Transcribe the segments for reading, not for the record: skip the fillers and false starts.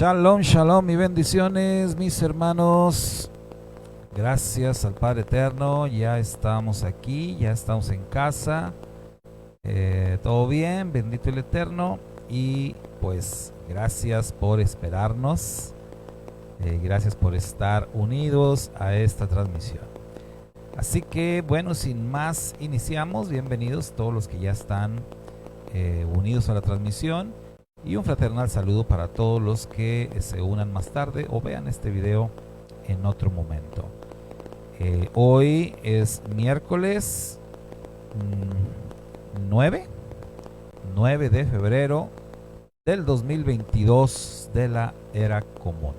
Shalom, shalom y bendiciones, mis hermanos. Gracias al Padre Eterno, ya estamos aquí, ya estamos en casa. Todo bien, bendito el Eterno. Y pues gracias por esperarnos. Gracias por estar unidos a esta transmisión. Así que bueno, sin más, iniciamos. Bienvenidos todos los que ya están unidos a la transmisión. Y un fraternal saludo para todos los que se unan más tarde o vean este video en otro momento. Hoy es miércoles 9 de febrero del 2022 de la era común.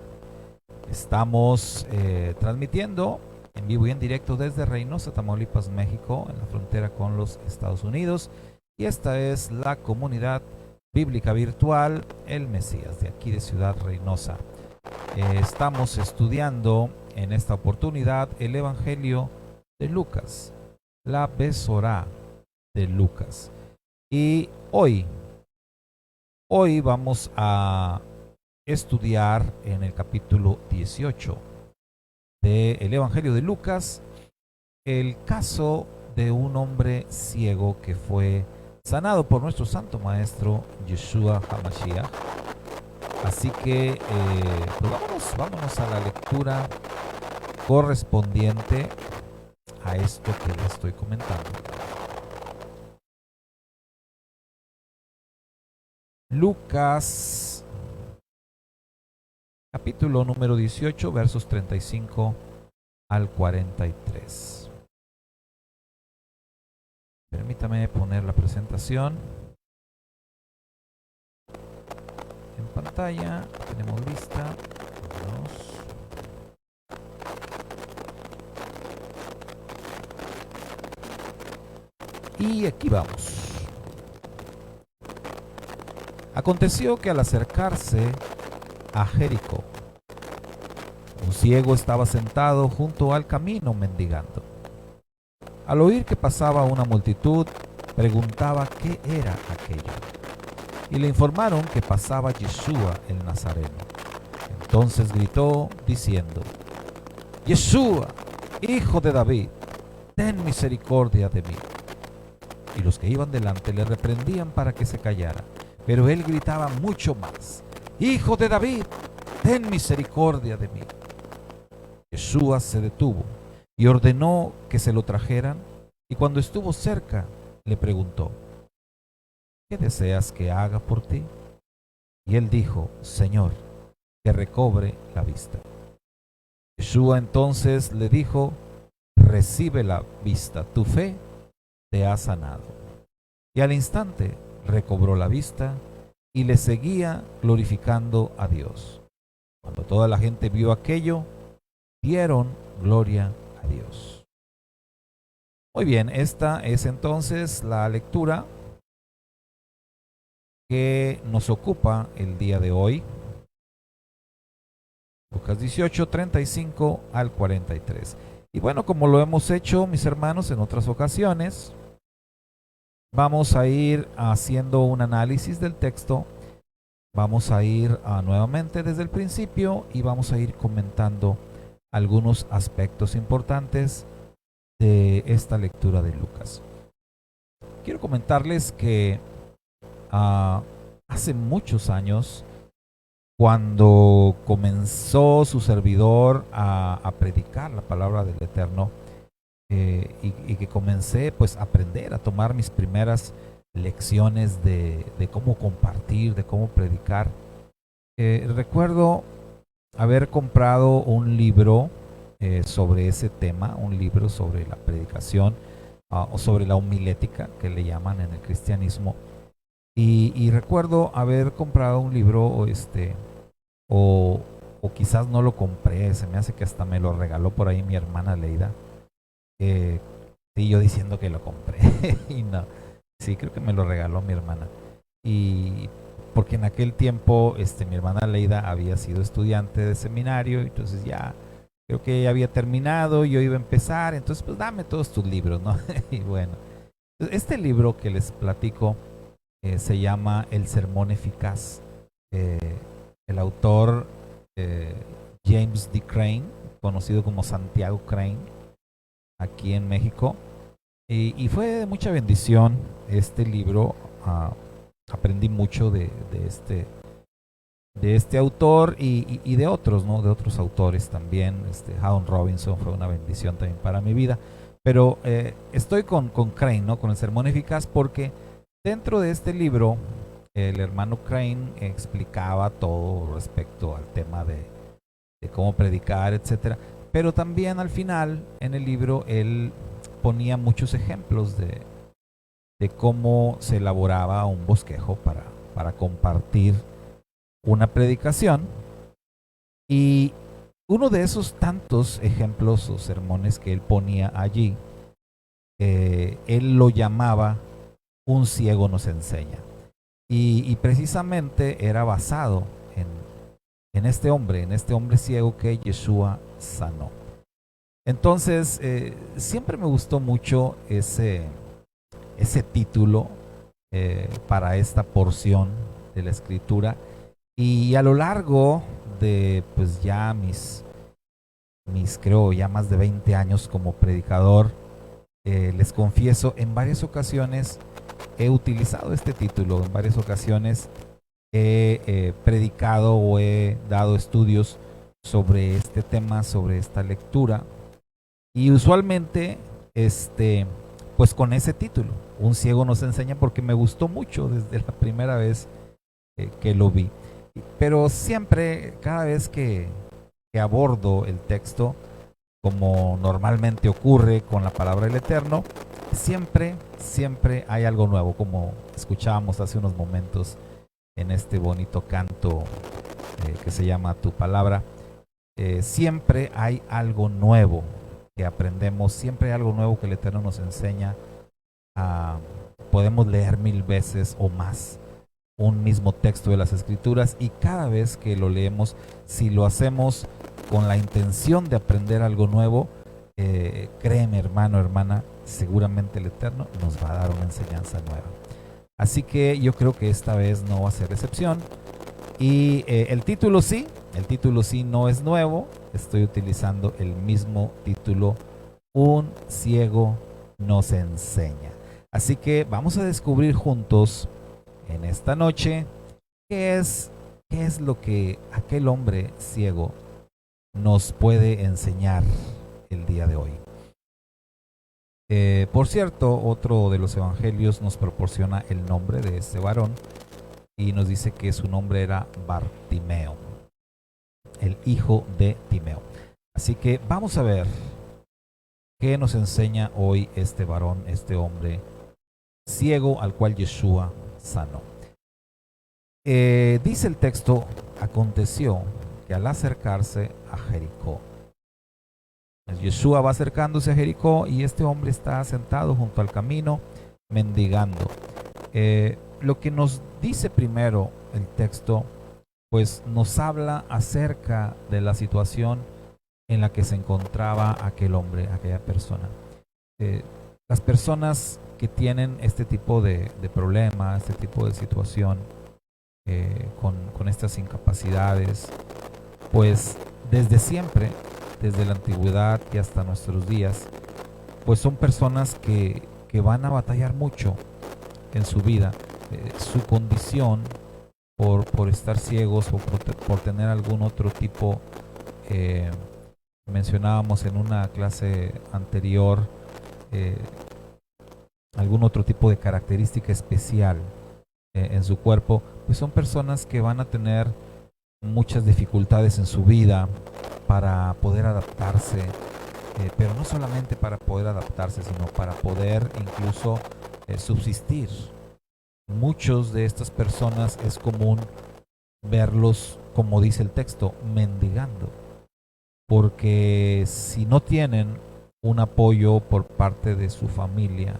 Estamos transmitiendo en vivo y en directo desde Reynosa, Tamaulipas, México, en la frontera con los Estados Unidos. Y esta es la comunidad bíblica virtual El Mesías, de aquí de Ciudad Reynosa. Estamos estudiando en esta oportunidad el Evangelio de Lucas, la Besorá de Lucas. Y hoy vamos a estudiar en el capítulo 18 del Evangelio de Lucas el caso de un hombre ciego que fue sanado por nuestro santo maestro Yeshua HaMashiach. Así que pues vámonos a la lectura correspondiente a esto que les estoy comentando. Lucas, capítulo número 18, versos 35 al 43. Permítame poner la presentación en pantalla. Tenemos lista. Y aquí vamos. Aconteció que al acercarse a Jericó, un ciego estaba sentado junto al camino mendigando. Al oír que pasaba una multitud, preguntaba qué era aquello. Y le informaron que pasaba Yeshua el Nazareno. Entonces gritó diciendo: Yeshua, hijo de David, ten misericordia de mí. Y los que iban delante le reprendían para que se callara. Pero él gritaba mucho más: Hijo de David, ten misericordia de mí. Yeshua se detuvo y ordenó que se lo trajeran, y cuando estuvo cerca, le preguntó: ¿qué deseas que haga por ti? Y él dijo: Señor, que recobre la vista. Yeshua entonces le dijo: recibe la vista, tu fe te ha sanado. Y al instante recobró la vista y le seguía glorificando a Dios. Cuando toda la gente vio aquello, dieron gloria a Dios. Muy bien, esta es entonces la lectura que nos ocupa el día de hoy. Lucas 18, 35 al 43. Y bueno, como lo hemos hecho, mis hermanos, en otras ocasiones, vamos a ir haciendo un análisis del texto. Vamos a ir nuevamente desde el principio y vamos a ir comentando algunos aspectos importantes de esta lectura de Lucas. Quiero comentarles que hace muchos años, cuando comenzó su servidor a predicar la palabra del Eterno, y que comencé pues a aprender, a tomar mis primeras lecciones de cómo compartir, de cómo predicar, recuerdo haber comprado un libro sobre ese tema, un libro sobre la predicación o sobre la homilética, que le llaman en el cristianismo. Y recuerdo haber comprado un libro o quizás no lo compré, se me hace que hasta me lo regaló por ahí mi hermana Leida. Y yo diciendo que lo compré. Y no, sí, creo que me lo regaló mi hermana. Y porque en aquel tiempo mi hermana Leida había sido estudiante de seminario, entonces ya creo que ella había terminado, yo iba a empezar, entonces pues dame todos tus libros, ¿no? Y bueno, este libro que les platico se llama El Sermón Eficaz. El autor eh, James D. Crane, conocido como Santiago Crane, aquí en México. Y fue de mucha bendición este libro. Aprendí mucho de este autor y de otros, ¿no? De otros autores también. Haddon Robinson fue una bendición también para mi vida. Pero estoy con Crane, ¿no? Con el Sermón Eficaz, porque dentro de este libro el hermano Crane explicaba todo respecto al tema de cómo predicar, etcétera. Pero también al final, en el libro, él ponía muchos ejemplos de cómo se elaboraba un bosquejo para compartir una predicación. Y uno de esos tantos ejemplos o sermones que él ponía allí, él lo llamaba Un ciego nos enseña. Y precisamente era basado en este hombre ciego que Yeshua sanó. Entonces, siempre me gustó mucho ese título para esta porción de la escritura. Y a lo largo de pues ya mis creo ya más de 20 años como predicador, les confieso, en varias ocasiones he utilizado este título, en varias ocasiones he predicado o he dado estudios sobre este tema, sobre esta lectura. Y usualmente, pues con ese título, Un ciego nos enseña, porque me gustó mucho desde la primera vez que lo vi. Pero siempre, cada vez que abordo el texto, como normalmente ocurre con la palabra del Eterno, siempre hay algo nuevo, como escuchábamos hace unos momentos en este bonito canto que se llama Tu Palabra. Siempre hay algo nuevo que aprendemos, siempre hay algo nuevo que el Eterno nos enseña. Podemos leer 1000 veces o más un mismo texto de las Escrituras, y cada vez que lo leemos, si lo hacemos con la intención de aprender algo nuevo, créeme, hermano, hermana, seguramente el Eterno nos va a dar una enseñanza nueva. Así que yo creo que esta vez no va a ser excepción. Y el título sí no es nuevo. Estoy utilizando el mismo título, Un ciego nos enseña. Así que vamos a descubrir juntos en esta noche qué es lo que aquel hombre ciego nos puede enseñar el día de hoy. Por cierto, otro de los evangelios nos proporciona el nombre de este varón y nos dice que su nombre era Bartimeo, el hijo de Timeo. Así que vamos a ver qué nos enseña hoy este varón, este hombre ciego al cual Yeshua sanó. Dice el texto: aconteció que al acercarse a Jericó, Yeshua va acercándose a Jericó y este hombre está sentado junto al camino mendigando. Lo que nos dice primero el texto, pues nos habla acerca de la situación en la que se encontraba aquel hombre, aquella persona. Las personas que tienen este tipo de problema, este tipo de situación, con estas incapacidades, pues desde siempre, desde la antigüedad y hasta nuestros días, pues son personas que van a batallar mucho en su vida. Su condición por estar ciegos o por tener algún otro tipo, mencionábamos en una clase anterior, algún otro tipo de característica especial en su cuerpo, pues son personas que van a tener muchas dificultades en su vida para poder adaptarse, pero no solamente para poder adaptarse, sino para poder incluso subsistir. Muchos de estas personas es común verlos, como dice el texto, mendigando, porque si no tienen un apoyo por parte de su familia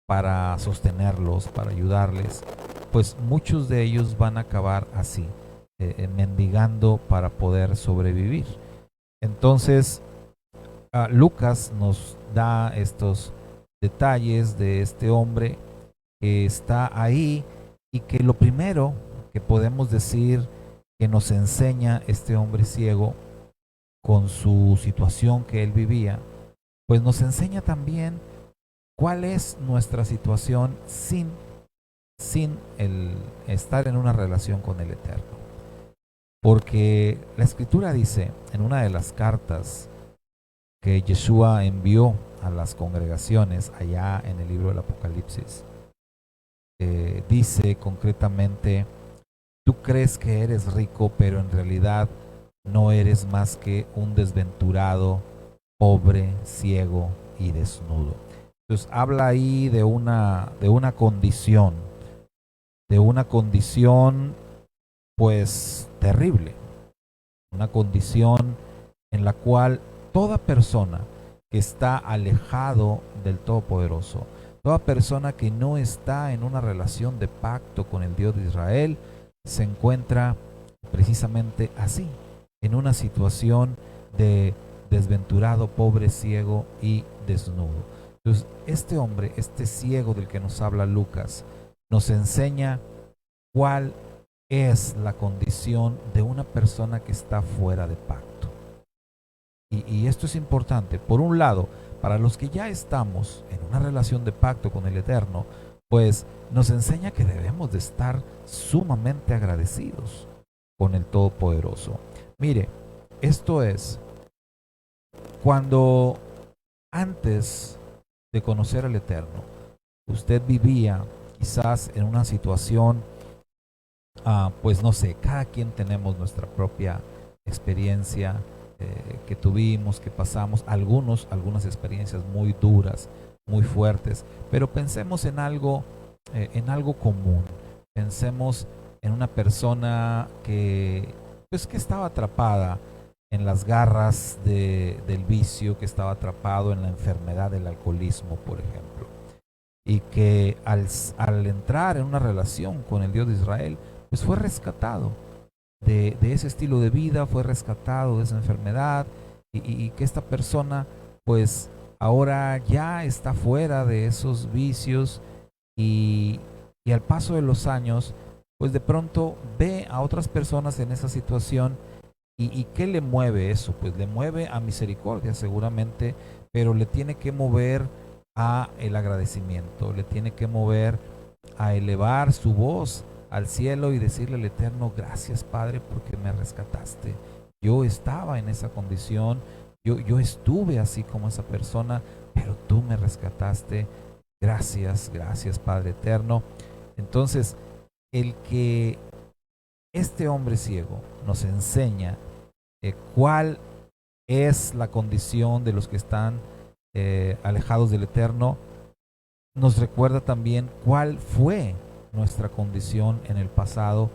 para sostenerlos, para ayudarles, pues muchos de ellos van a acabar así, mendigando para poder sobrevivir. Entonces, Lucas nos da estos detalles de este hombre que está ahí y que lo primero que podemos decir que nos enseña este hombre ciego con su situación que él vivía, pues nos enseña también cuál es nuestra situación sin el estar en una relación con el Eterno. Porque la Escritura dice en una de las cartas que Yeshua envió a las congregaciones allá en el libro del Apocalipsis, dice concretamente: tú crees que eres rico, pero en realidad no eres más que un desventurado, pobre, ciego y desnudo. Entonces habla ahí de una condición pues terrible, una condición en la cual toda persona que está alejado del Todopoderoso, toda persona que no está en una relación de pacto con el Dios de Israel, se encuentra precisamente así, en una situación de desventurado, pobre, ciego y desnudo. Entonces, este hombre, este ciego del que nos habla Lucas, nos enseña cuál es la condición de una persona que está fuera de pacto. Y esto es importante. Por un lado, para los que ya estamos en una relación de pacto con el Eterno, pues nos enseña que debemos de estar sumamente agradecidos con el Todopoderoso. Mire, esto es cuando antes de conocer al Eterno, usted vivía quizás en una situación, pues no sé, cada quien tenemos nuestra propia experiencia que tuvimos, que pasamos, algunas experiencias muy duras, muy fuertes, pero pensemos en algo común. Pensemos en una persona pues, que estaba atrapada en las garras del vicio, que estaba atrapado en la enfermedad del alcoholismo, por ejemplo, y que al entrar en una relación con el Dios de Israel, pues fue rescatado de ese estilo de vida, fue rescatado de esa enfermedad, y que esta persona pues ahora ya está fuera de esos vicios, y al paso de los años pues de pronto ve a otras personas en esa situación. ¿Y qué le mueve eso? Pues le mueve a misericordia seguramente, pero le tiene que mover a el agradecimiento, le tiene que mover a elevar su voz al cielo y decirle al Eterno: gracias, Padre, porque me rescataste. Yo estaba en esa condición, yo estuve así como esa persona, pero tú me rescataste. Gracias, gracias, Padre Eterno. Entonces, el que este hombre ciego nos enseña cuál es la condición de los que están alejados del Eterno, nos recuerda también cuál fue nuestra condición en el pasado.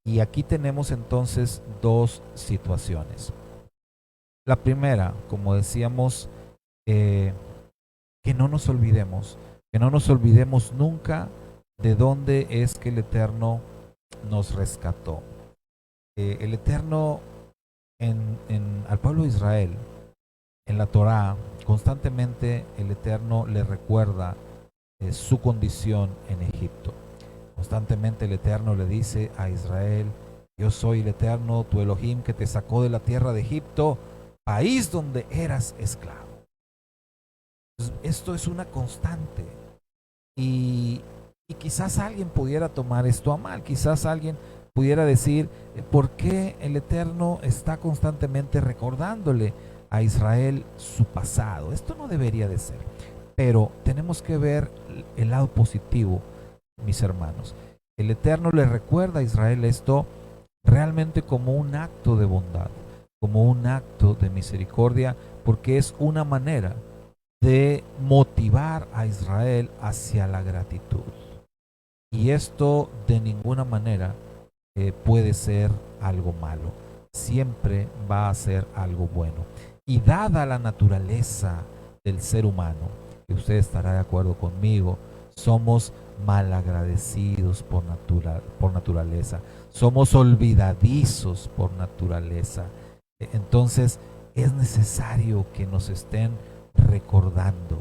Y aquí tenemos entonces dos situaciones. La primera, como decíamos, que no nos olvidemos nunca de dónde es que el Eterno nos rescató. El Eterno al pueblo de Israel, en la Torá, constantemente el Eterno le recuerda su condición en Egipto. Constantemente el Eterno le dice a Israel: yo soy el Eterno, tu Elohim, que te sacó de la tierra de Egipto, país donde eras esclavo. Entonces, esto es una constante. Y quizás alguien pudiera tomar esto a mal, quizás alguien pudiera decir: ¿por qué el Eterno está constantemente recordándole a Israel su pasado? Esto no debería de ser. Pero tenemos que ver el lado positivo, mis hermanos. El Eterno le recuerda a Israel esto realmente como un acto de bondad, como un acto de misericordia, porque es una manera de motivar a Israel hacia la gratitud. Y esto de ninguna manera puede ser algo malo. Siempre va a ser algo bueno. Y dada la naturaleza del ser humano, que usted estará de acuerdo conmigo, somos malagradecidos por naturaleza. Somos olvidadizos por naturaleza. Entonces es necesario que nos estén recordando.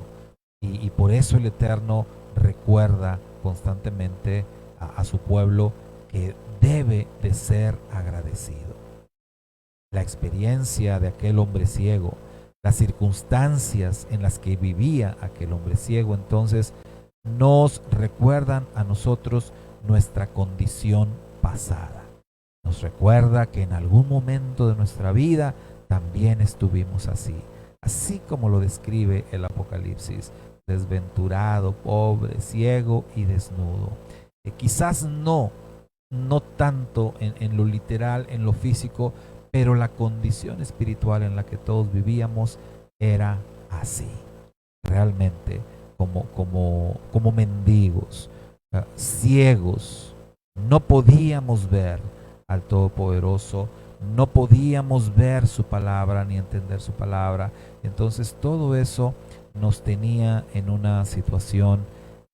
Y por eso el Eterno recuerda constantemente a su pueblo que debe de ser agradecido. La experiencia de aquel hombre ciego, las circunstancias en las que vivía aquel hombre ciego, entonces nos recuerdan a nosotros nuestra condición pasada. Nos recuerda que en algún momento de nuestra vida también estuvimos así como lo describe el Apocalipsis, desventurado, pobre, ciego y desnudo. Quizás no tanto en lo literal, en lo físico, pero la condición espiritual en la que todos vivíamos era así, realmente como mendigos, ciegos. No podíamos ver al Todopoderoso, no podíamos ver su palabra ni entender su palabra. Entonces todo eso nos tenía en una situación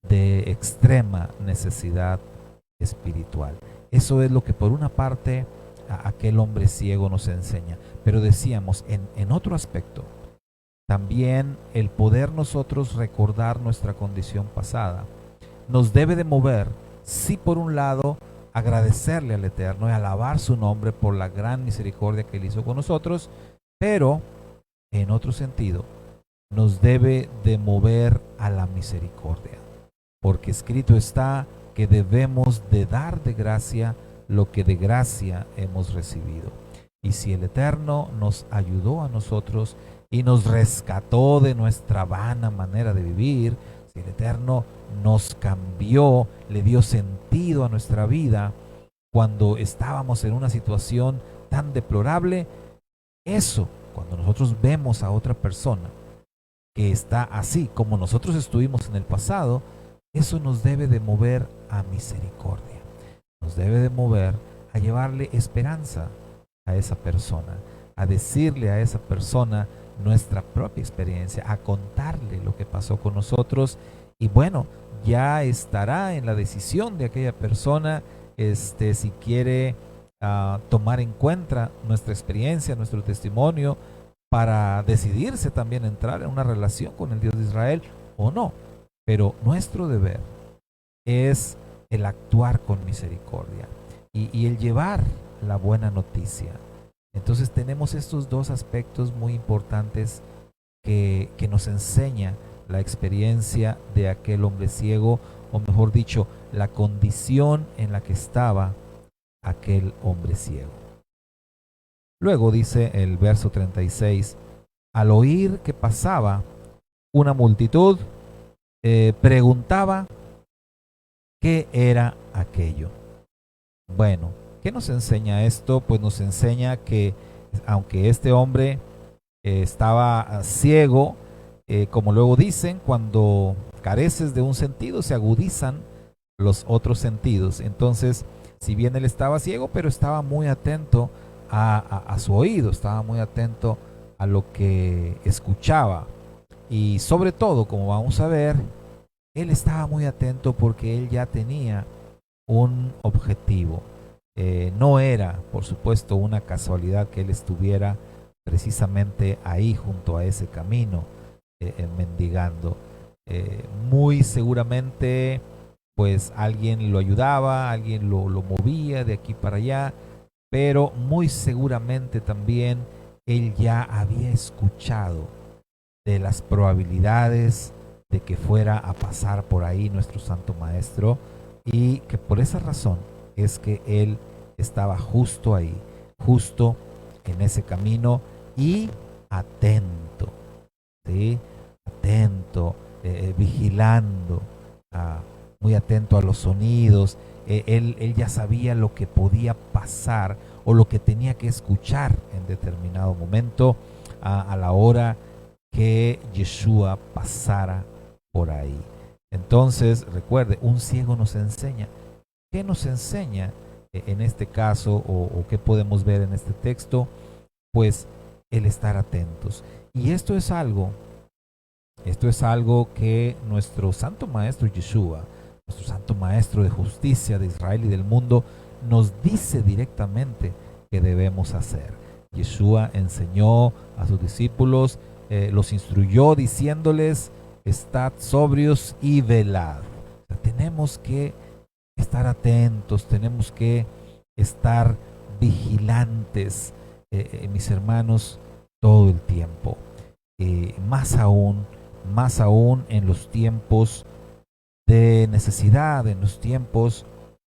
de extrema necesidad espiritual. Eso es lo que por una parte aquel hombre ciego nos enseña. Pero decíamos, en otro aspecto, también el poder nosotros recordar nuestra condición pasada nos debe de mover, sí, por un lado, agradecerle al Eterno y alabar su nombre por la gran misericordia que Él hizo con nosotros, pero en otro sentido, nos debe de mover a la misericordia, porque escrito está que debemos de dar de gracia lo que de gracia hemos recibido. Y si el Eterno nos ayudó a nosotros y nos rescató de nuestra vana manera de vivir, si el Eterno nos cambió, le dio sentido a nuestra vida cuando estábamos en una situación tan deplorable, eso, cuando nosotros vemos a otra persona que está así como nosotros estuvimos en el pasado, eso nos debe de mover a misericordia, nos debe de mover a llevarle esperanza a esa persona, a decirle a esa persona nuestra propia experiencia, a contarle lo que pasó con nosotros. Y bueno, ya estará en la decisión de aquella persona si quiere tomar en cuenta nuestra experiencia, nuestro testimonio, para decidirse también entrar en una relación con el Dios de Israel o no. Pero nuestro deber es el actuar con misericordia y el llevar la buena noticia. Entonces tenemos estos dos aspectos muy importantes que nos enseña la experiencia de aquel hombre ciego, o mejor dicho, la condición en la que estaba aquel hombre ciego. Luego dice el verso 36, al oír que pasaba una multitud, preguntaba qué era aquello. Bueno, ¿qué nos enseña esto? Pues nos enseña que aunque este hombre estaba ciego, como luego dicen, cuando careces de un sentido se agudizan los otros sentidos. Entonces, si bien él estaba ciego, pero estaba muy atento a su oído, estaba muy atento a lo que escuchaba. Y sobre todo, como vamos a ver, él estaba muy atento porque él ya tenía un objetivo. No era, por supuesto, una casualidad que él estuviera precisamente ahí junto a ese camino, mendigando. Muy seguramente, pues alguien lo ayudaba, alguien lo movía de aquí para allá, pero muy seguramente también él ya había escuchado de las probabilidades de que fuera a pasar por ahí nuestro Santo Maestro, y que por esa razón es que él estaba justo ahí, justo en ese camino y atento, ¿sí? Atento, vigilando, muy atento a los sonidos. Él ya sabía lo que podía pasar o lo que tenía que escuchar en determinado momento a la hora que Yeshua pasara por ahí. Entonces, recuerde, un ciego nos enseña. ¿Qué nos enseña en este caso o qué podemos ver en este texto? Pues el estar atentos. Y esto es algo que nuestro Santo Maestro Yeshua, nuestro Santo Maestro de justicia de Israel y del mundo, nos dice directamente que debemos hacer. Yeshua enseñó a sus discípulos, los instruyó diciéndoles: estad sobrios y velad. O sea, tenemos que estar atentos, tenemos que estar vigilantes, mis hermanos, todo el tiempo. Más aún en los tiempos de necesidad, en los tiempos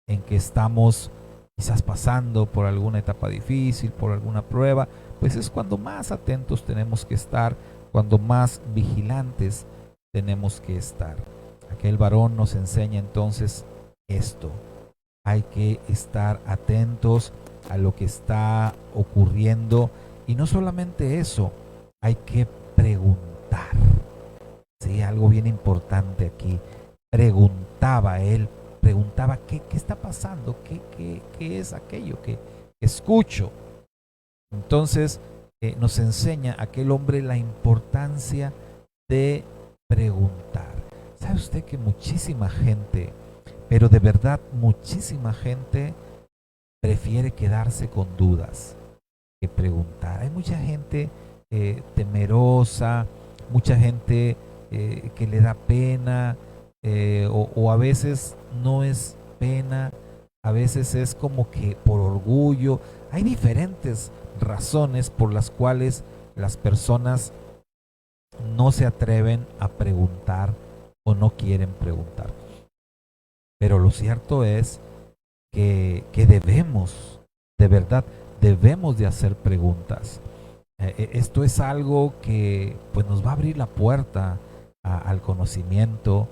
en que estamos quizás pasando por alguna etapa difícil, por alguna prueba, pues es cuando más atentos tenemos que estar, cuando más vigilantes tenemos que estar. Aquel varón nos enseña entonces esto. Hay que estar atentos a lo que está ocurriendo y no solamente eso, hay que preguntar. Sí, algo bien importante aquí. Preguntaba él, preguntaba qué está pasando, qué es aquello que escucho. Entonces nos enseña aquel hombre la importancia de preguntar. ¿Sabe usted que muchísima gente, pero de verdad muchísima gente, prefiere quedarse con dudas que preguntar? Hay mucha gente temerosa, mucha gente que le da pena, o a veces no es pena, a veces es como que por orgullo. Hay diferentes razones por las cuales las personas no se atreven a preguntar o no quieren preguntar. Pero lo cierto es que debemos, de verdad, debemos de hacer preguntas. Esto es algo que pues nos va a abrir la puerta al conocimiento,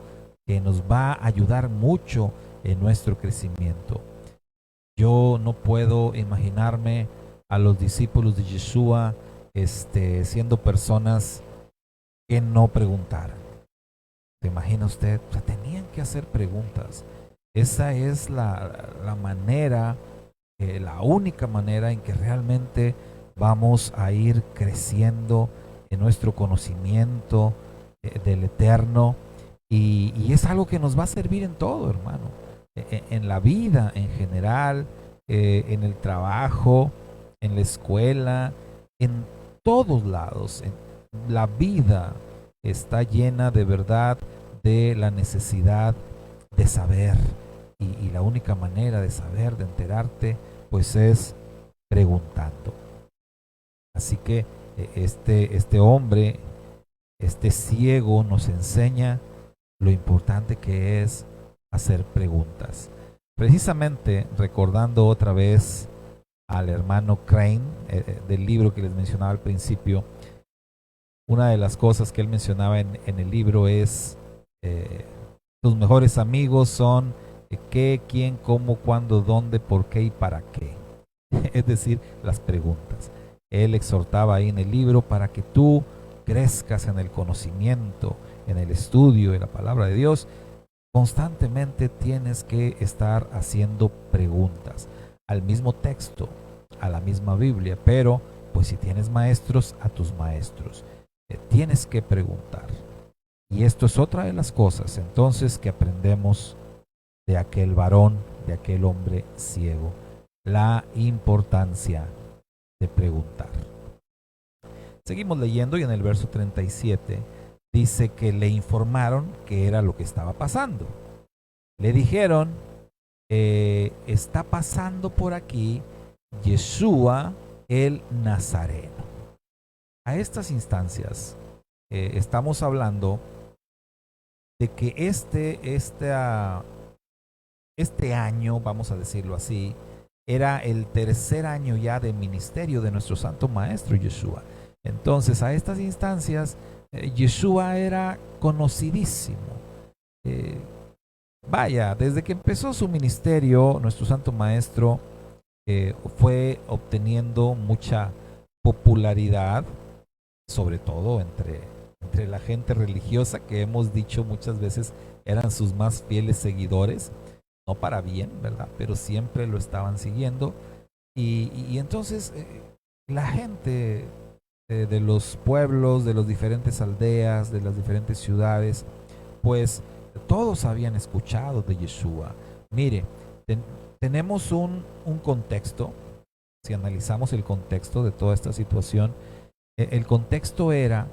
que nos va a ayudar mucho en nuestro crecimiento. Yo no puedo imaginarme a los discípulos de Yeshua siendo personas que no preguntaran. ¿Se imagina usted? O sea, tenían que hacer preguntas. Esa es la manera, la única manera en que realmente vamos a ir creciendo en nuestro conocimiento del Eterno, y es algo que nos va a servir en todo, hermano, en la vida en general, en el trabajo, en la escuela, en todos lados. La vida está llena de verdad de la necesidad de saber, y la única manera de saber, de enterarte, pues es preguntando. Así que este hombre, este ciego, nos enseña lo importante que es hacer preguntas. Precisamente recordando otra vez al hermano Crane, del libro que les mencionaba al principio, una de las cosas que él mencionaba en el libro es tus mejores amigos son qué, quién, cómo, cuándo, dónde, por qué y para qué. Es decir, las preguntas. Él exhortaba ahí en el libro para que tú crezcas en el conocimiento, en el estudio de la palabra de Dios. Constantemente tienes que estar haciendo preguntas al mismo texto, a la misma Biblia, pero pues si tienes maestros, a tus maestros. Tienes que preguntar. Y esto es otra de las cosas entonces que aprendemos de aquel varón, de aquel hombre ciego. La importancia de preguntar. Seguimos leyendo y en el verso 37 dice que le informaron que era lo que estaba pasando. Le dijeron, está pasando por aquí Yeshua el Nazareno. A estas instancias estamos hablando de que este año, vamos a decirlo así, era el tercer año ya de ministerio de nuestro Santo Maestro Yeshua. Entonces, a estas instancias, Yeshua era conocidísimo. Vaya, desde que empezó su ministerio, nuestro Santo Maestro fue obteniendo mucha popularidad, sobre todo entre la gente religiosa, que hemos dicho muchas veces eran sus más fieles seguidores, no para bien, ¿verdad? Pero siempre lo estaban siguiendo. Y entonces la gente de los pueblos, de las diferentes aldeas, de las diferentes ciudades, pues todos habían escuchado de Yeshua. Mire, tenemos un contexto. Si analizamos el contexto de toda esta situación, el contexto era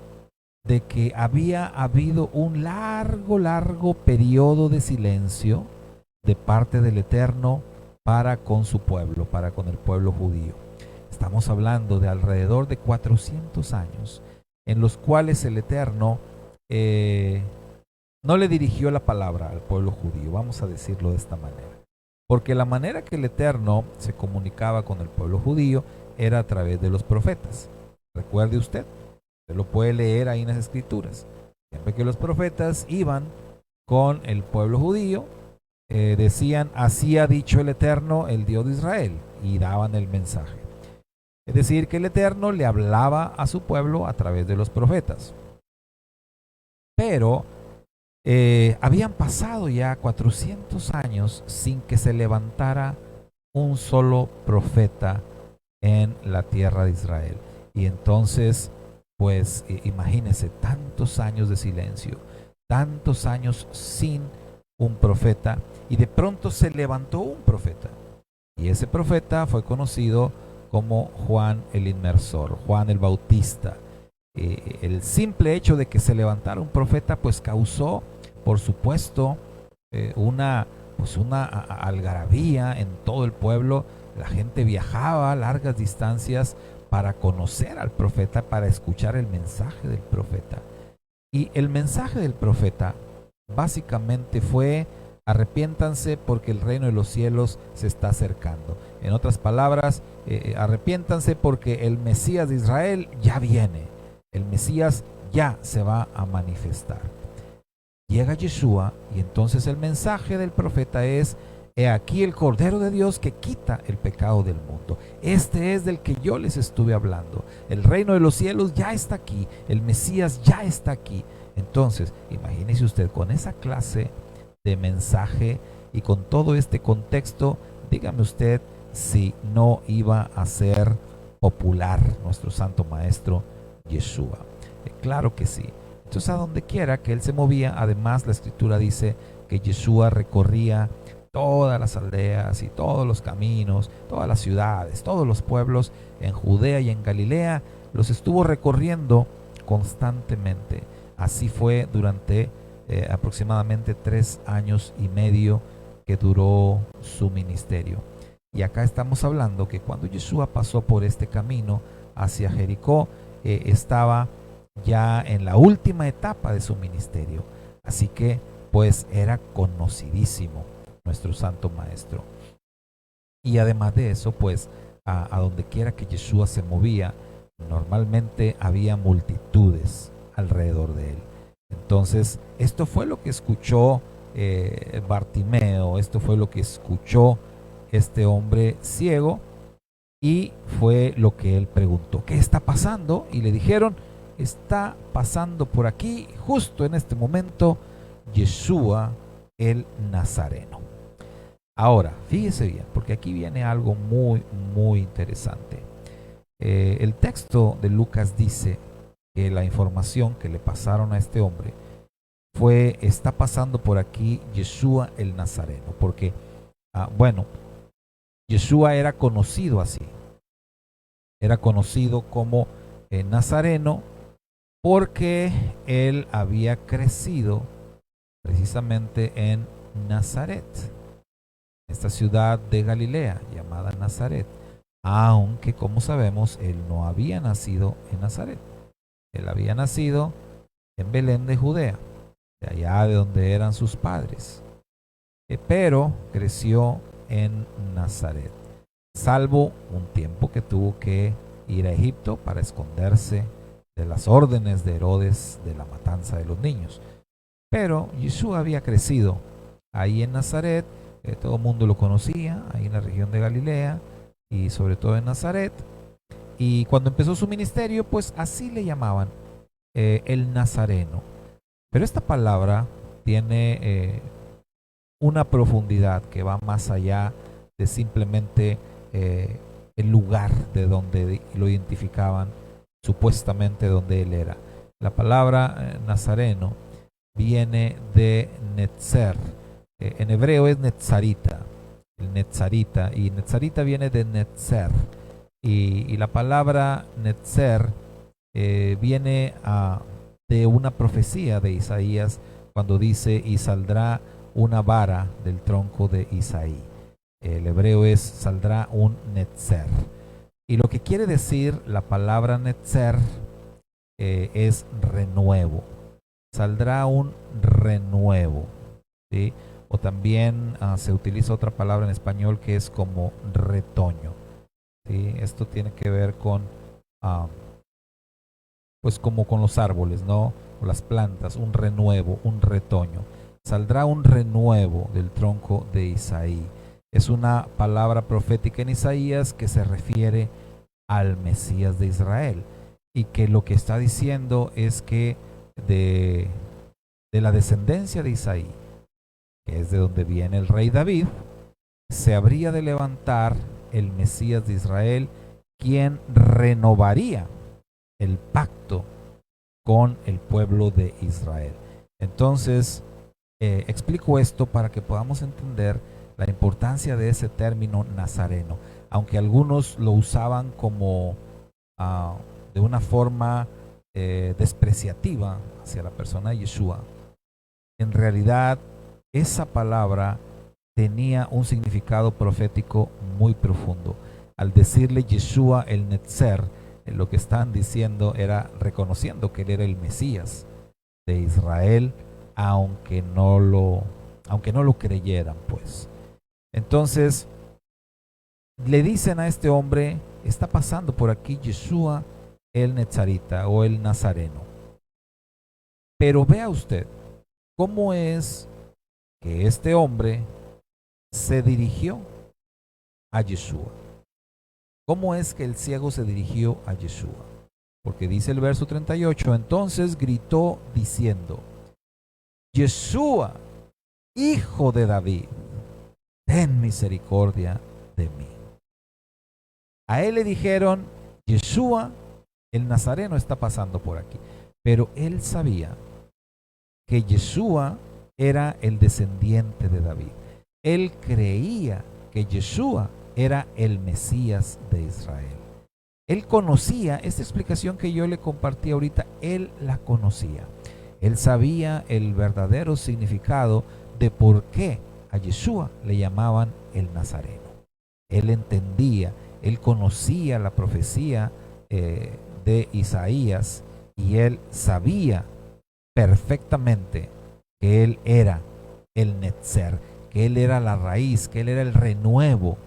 de que había habido un largo periodo de silencio de parte del Eterno para con su pueblo, para con el pueblo judío. Estamos hablando de alrededor de 400 años en los cuales el Eterno no le dirigió la palabra al pueblo judío, vamos a decirlo de esta manera. Porque la manera que el Eterno se comunicaba con el pueblo judío era a través de los profetas. Recuerde usted lo puede leer ahí en las escrituras. Siempre que los profetas iban con el pueblo judío, decían, así ha dicho el Eterno, el Dios de Israel, y daban el mensaje. Es decir, que el Eterno le hablaba a su pueblo a través de los profetas. Pero habían pasado ya 400 años sin que se levantara un solo profeta en la tierra de Israel. Y entonces, pues imagínense, tantos años de silencio, tantos años sin un profeta, y de pronto se levantó un profeta. Y ese profeta fue conocido como Juan el Inmersor, Juan el Bautista. El simple hecho de que se levantara un profeta, pues causó, por supuesto, una algarabía en todo el pueblo. La gente viajaba a largas distancias para conocer al profeta, para escuchar el mensaje del profeta. Y el mensaje del profeta básicamente fue: arrepiéntanse porque el reino de los cielos se está acercando. En otras palabras, arrepiéntanse porque el Mesías de Israel ya viene. El Mesías ya se va a manifestar. Llega Yeshua y entonces el mensaje del profeta es: he aquí el Cordero de Dios que quita el pecado del mundo. Este es del que yo les estuve hablando. El reino de los cielos ya está aquí. El Mesías ya está aquí. Entonces, imagínese usted, con esa clase de mensaje y con todo este contexto, dígame usted si no iba a ser popular nuestro Santo Maestro Yeshua. Claro que sí. Entonces, a donde quiera que él se movía, además la Escritura dice que Yeshua recorría todas las aldeas y todos los caminos, todas las ciudades, todos los pueblos en Judea y en Galilea, los estuvo recorriendo constantemente. Así fue durante aproximadamente 3 años y medio que duró su ministerio. Y acá estamos hablando que cuando Yeshua pasó por este camino hacia Jericó, estaba ya en la última etapa de su ministerio. Así que pues era conocidísimo nuestro Santo Maestro. Y además de eso, pues a donde quiera que Yeshua se movía, normalmente había multitudes alrededor de él. Entonces, esto fue lo que escuchó Bartimeo, esto fue lo que escuchó este hombre ciego, y fue lo que él preguntó: ¿qué está pasando? Y le dijeron: está pasando por aquí, justo en este momento, Yeshua el Nazareno. Ahora, fíjese bien, porque aquí viene algo muy, muy interesante. El texto de Lucas dice que la información que le pasaron a este hombre fue: está pasando por aquí Yeshua el Nazareno, porque, Yeshua era conocido así, era conocido como Nazareno, porque él había crecido precisamente en Nazaret, esta ciudad de Galilea llamada Nazaret, aunque, como sabemos, él no había nacido en Nazaret. Él había nacido en Belén de Judea, de allá de donde eran sus padres, pero creció en Nazaret, salvo un tiempo que tuvo que ir a Egipto para esconderse de las órdenes de Herodes de la matanza de los niños. Pero Yeshua había crecido ahí en Nazaret, todo el mundo lo conocía, ahí en la región de Galilea y sobre todo en Nazaret. Y cuando empezó su ministerio, pues así le llamaban, el Nazareno. Pero esta palabra tiene una profundidad que va más allá de simplemente el lugar de donde lo identificaban, supuestamente donde él era. La palabra Nazareno viene de Netzer. En hebreo es Netzarita, el Netzarita, y Netzarita viene de Netzer. Y la palabra Netzer viene de una profecía de Isaías, cuando dice: y saldrá una vara del tronco de Isaí. El hebreo es saldrá un netzer. Y lo que quiere decir la palabra netzer es renuevo. Saldrá un renuevo, ¿sí? O también se utiliza otra palabra en español que es como retoño, ¿sí? Esto tiene que ver con, pues como con los árboles, ¿no? O las plantas, un renuevo, un retoño. Saldrá un renuevo del tronco de Isaí. Es una palabra profética en Isaías que se refiere al Mesías de Israel y que lo que está diciendo es que de la descendencia de Isaí, que es de donde viene el rey David, se habría de levantar el Mesías de Israel, quien renovaría el pacto con el pueblo de Israel. Entonces, explico esto para que podamos entender la importancia de ese término nazareno, aunque algunos lo usaban como de una forma despreciativa hacia la persona de Yeshua. En realidad, esa palabra tenía un significado profético muy profundo. Al decirle Yeshua el Netzer, lo que estaban diciendo era reconociendo que él era el Mesías de Israel, aunque no lo creyeran, pues. Entonces, le dicen a este hombre, está pasando por aquí Yeshua el Netzarita o el Nazareno. Pero vea usted cómo es que este hombre se dirigió a Yeshua. ¿Cómo es que el ciego se dirigió a Yeshua? Porque dice el verso 38, entonces gritó diciendo, Yeshua, hijo de David, ten misericordia de mí. A él le dijeron, Yeshua, el Nazareno está pasando por aquí. Pero él sabía que Yeshua era el descendiente de David. Él creía que Yeshua era el Mesías de Israel. Él conocía esta explicación que yo le compartí ahorita, él la conocía. Él sabía el verdadero significado de por qué a Yeshua le llamaban el Nazareno. Él entendía, él conocía la profecía de Isaías y él sabía perfectamente que él era el Netzer, que él era la raíz, que él era el renuevo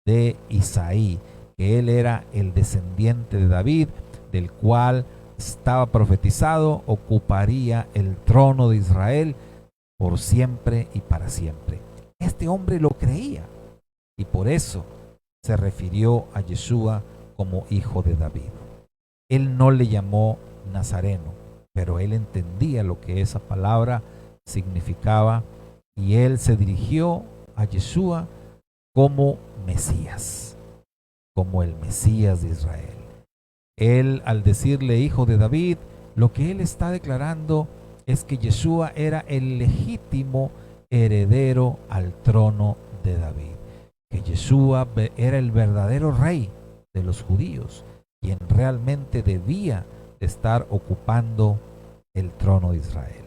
de Isaí, que él era el descendiente de David, del cual estaba profetizado, ocuparía el trono de Israel por siempre y para siempre. Este hombre lo creía y por eso se refirió a Yeshua como hijo de David. Él no le llamó Nazareno, pero él entendía lo que esa palabra significaba y él se dirigió a Yeshua como Mesías, como el Mesías de Israel. Él, al decirle hijo de David, lo que él está declarando es que Yeshua era el legítimo heredero al trono de David, que Yeshua era el verdadero rey de los judíos, quien realmente debía de estar ocupando el trono de Israel.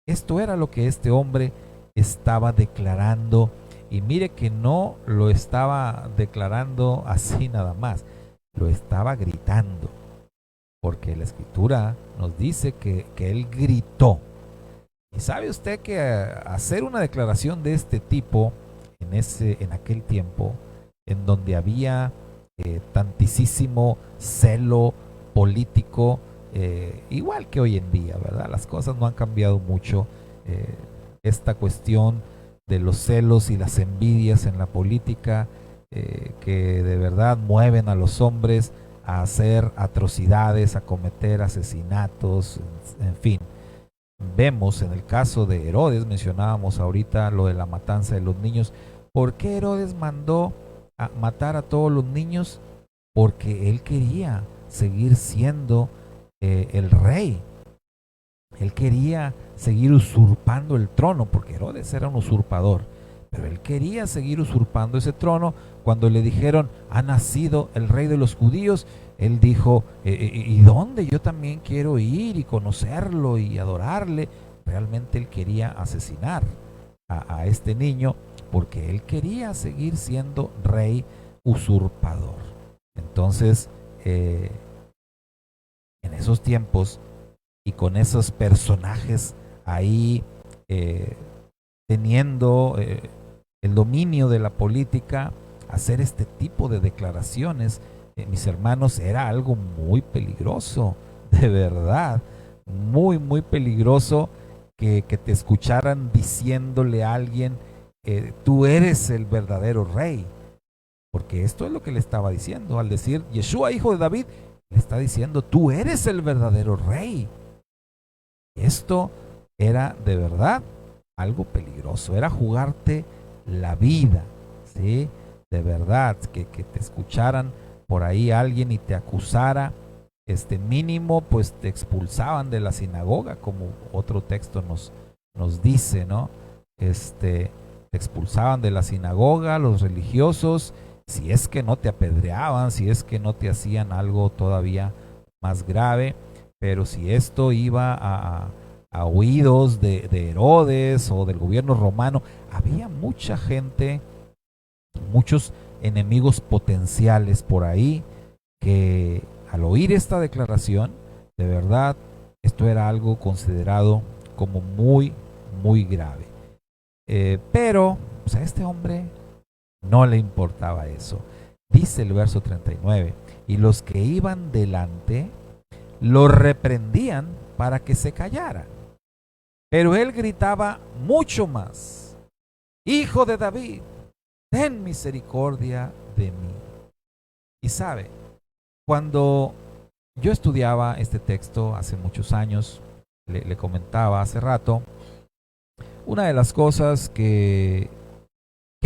Esto era lo que este hombre estaba declarando, y mire que no lo estaba declarando así nada más, lo estaba gritando, porque la escritura nos dice que él gritó. Y sabe usted que hacer una declaración de este tipo en aquel tiempo, en donde había tantísimo celo político, igual que hoy en día, ¿verdad? Las cosas no han cambiado mucho. Esta cuestión de los celos y las envidias en la política que de verdad mueven a los hombres a hacer atrocidades, a cometer asesinatos, en fin. Vemos en el caso de Herodes, mencionábamos ahorita lo de la matanza de los niños. ¿Por qué Herodes mandó a matar a todos los niños? Porque él quería seguir siendo el rey. Él quería seguir usurpando el trono, porque Herodes era un usurpador, pero él quería seguir usurpando ese trono. Cuando le dijeron, ha nacido el rey de los judíos, él dijo, ¿y dónde? Yo también quiero ir y conocerlo y adorarle. Realmente él quería asesinar a este niño porque él quería seguir siendo rey usurpador. Entonces, en esos tiempos y con esos personajes ahí eh, teniendo el dominio de la política, hacer este tipo de declaraciones, mis hermanos, era algo muy peligroso, de verdad, muy, muy peligroso que te escucharan diciéndole a alguien, tú eres el verdadero rey, porque esto es lo que le estaba diciendo, al decir, Yeshua, hijo de David, le está diciendo, tú eres el verdadero rey. Esto era de verdad algo peligroso, era jugarte la vida, ¿sí? De verdad, que te escucharan por ahí alguien y te acusara, mínimo, pues te expulsaban de la sinagoga, como otro texto nos dice, ¿no? Te expulsaban de la sinagoga los religiosos, si es que no te apedreaban, si es que no te hacían algo todavía más grave, pero si esto iba a oídos de Herodes o del gobierno romano, había mucha gente, muchos enemigos potenciales por ahí que al oír esta declaración, de verdad, esto era algo considerado como muy, muy grave. Pero pues a este hombre no le importaba eso. Dice el verso 39, y los que iban delante lo reprendían para que se callara. Pero él gritaba mucho más, Hijo de David, ten misericordia de mí. Y sabe, cuando yo estudiaba este texto hace muchos años, le comentaba hace rato, una de las cosas que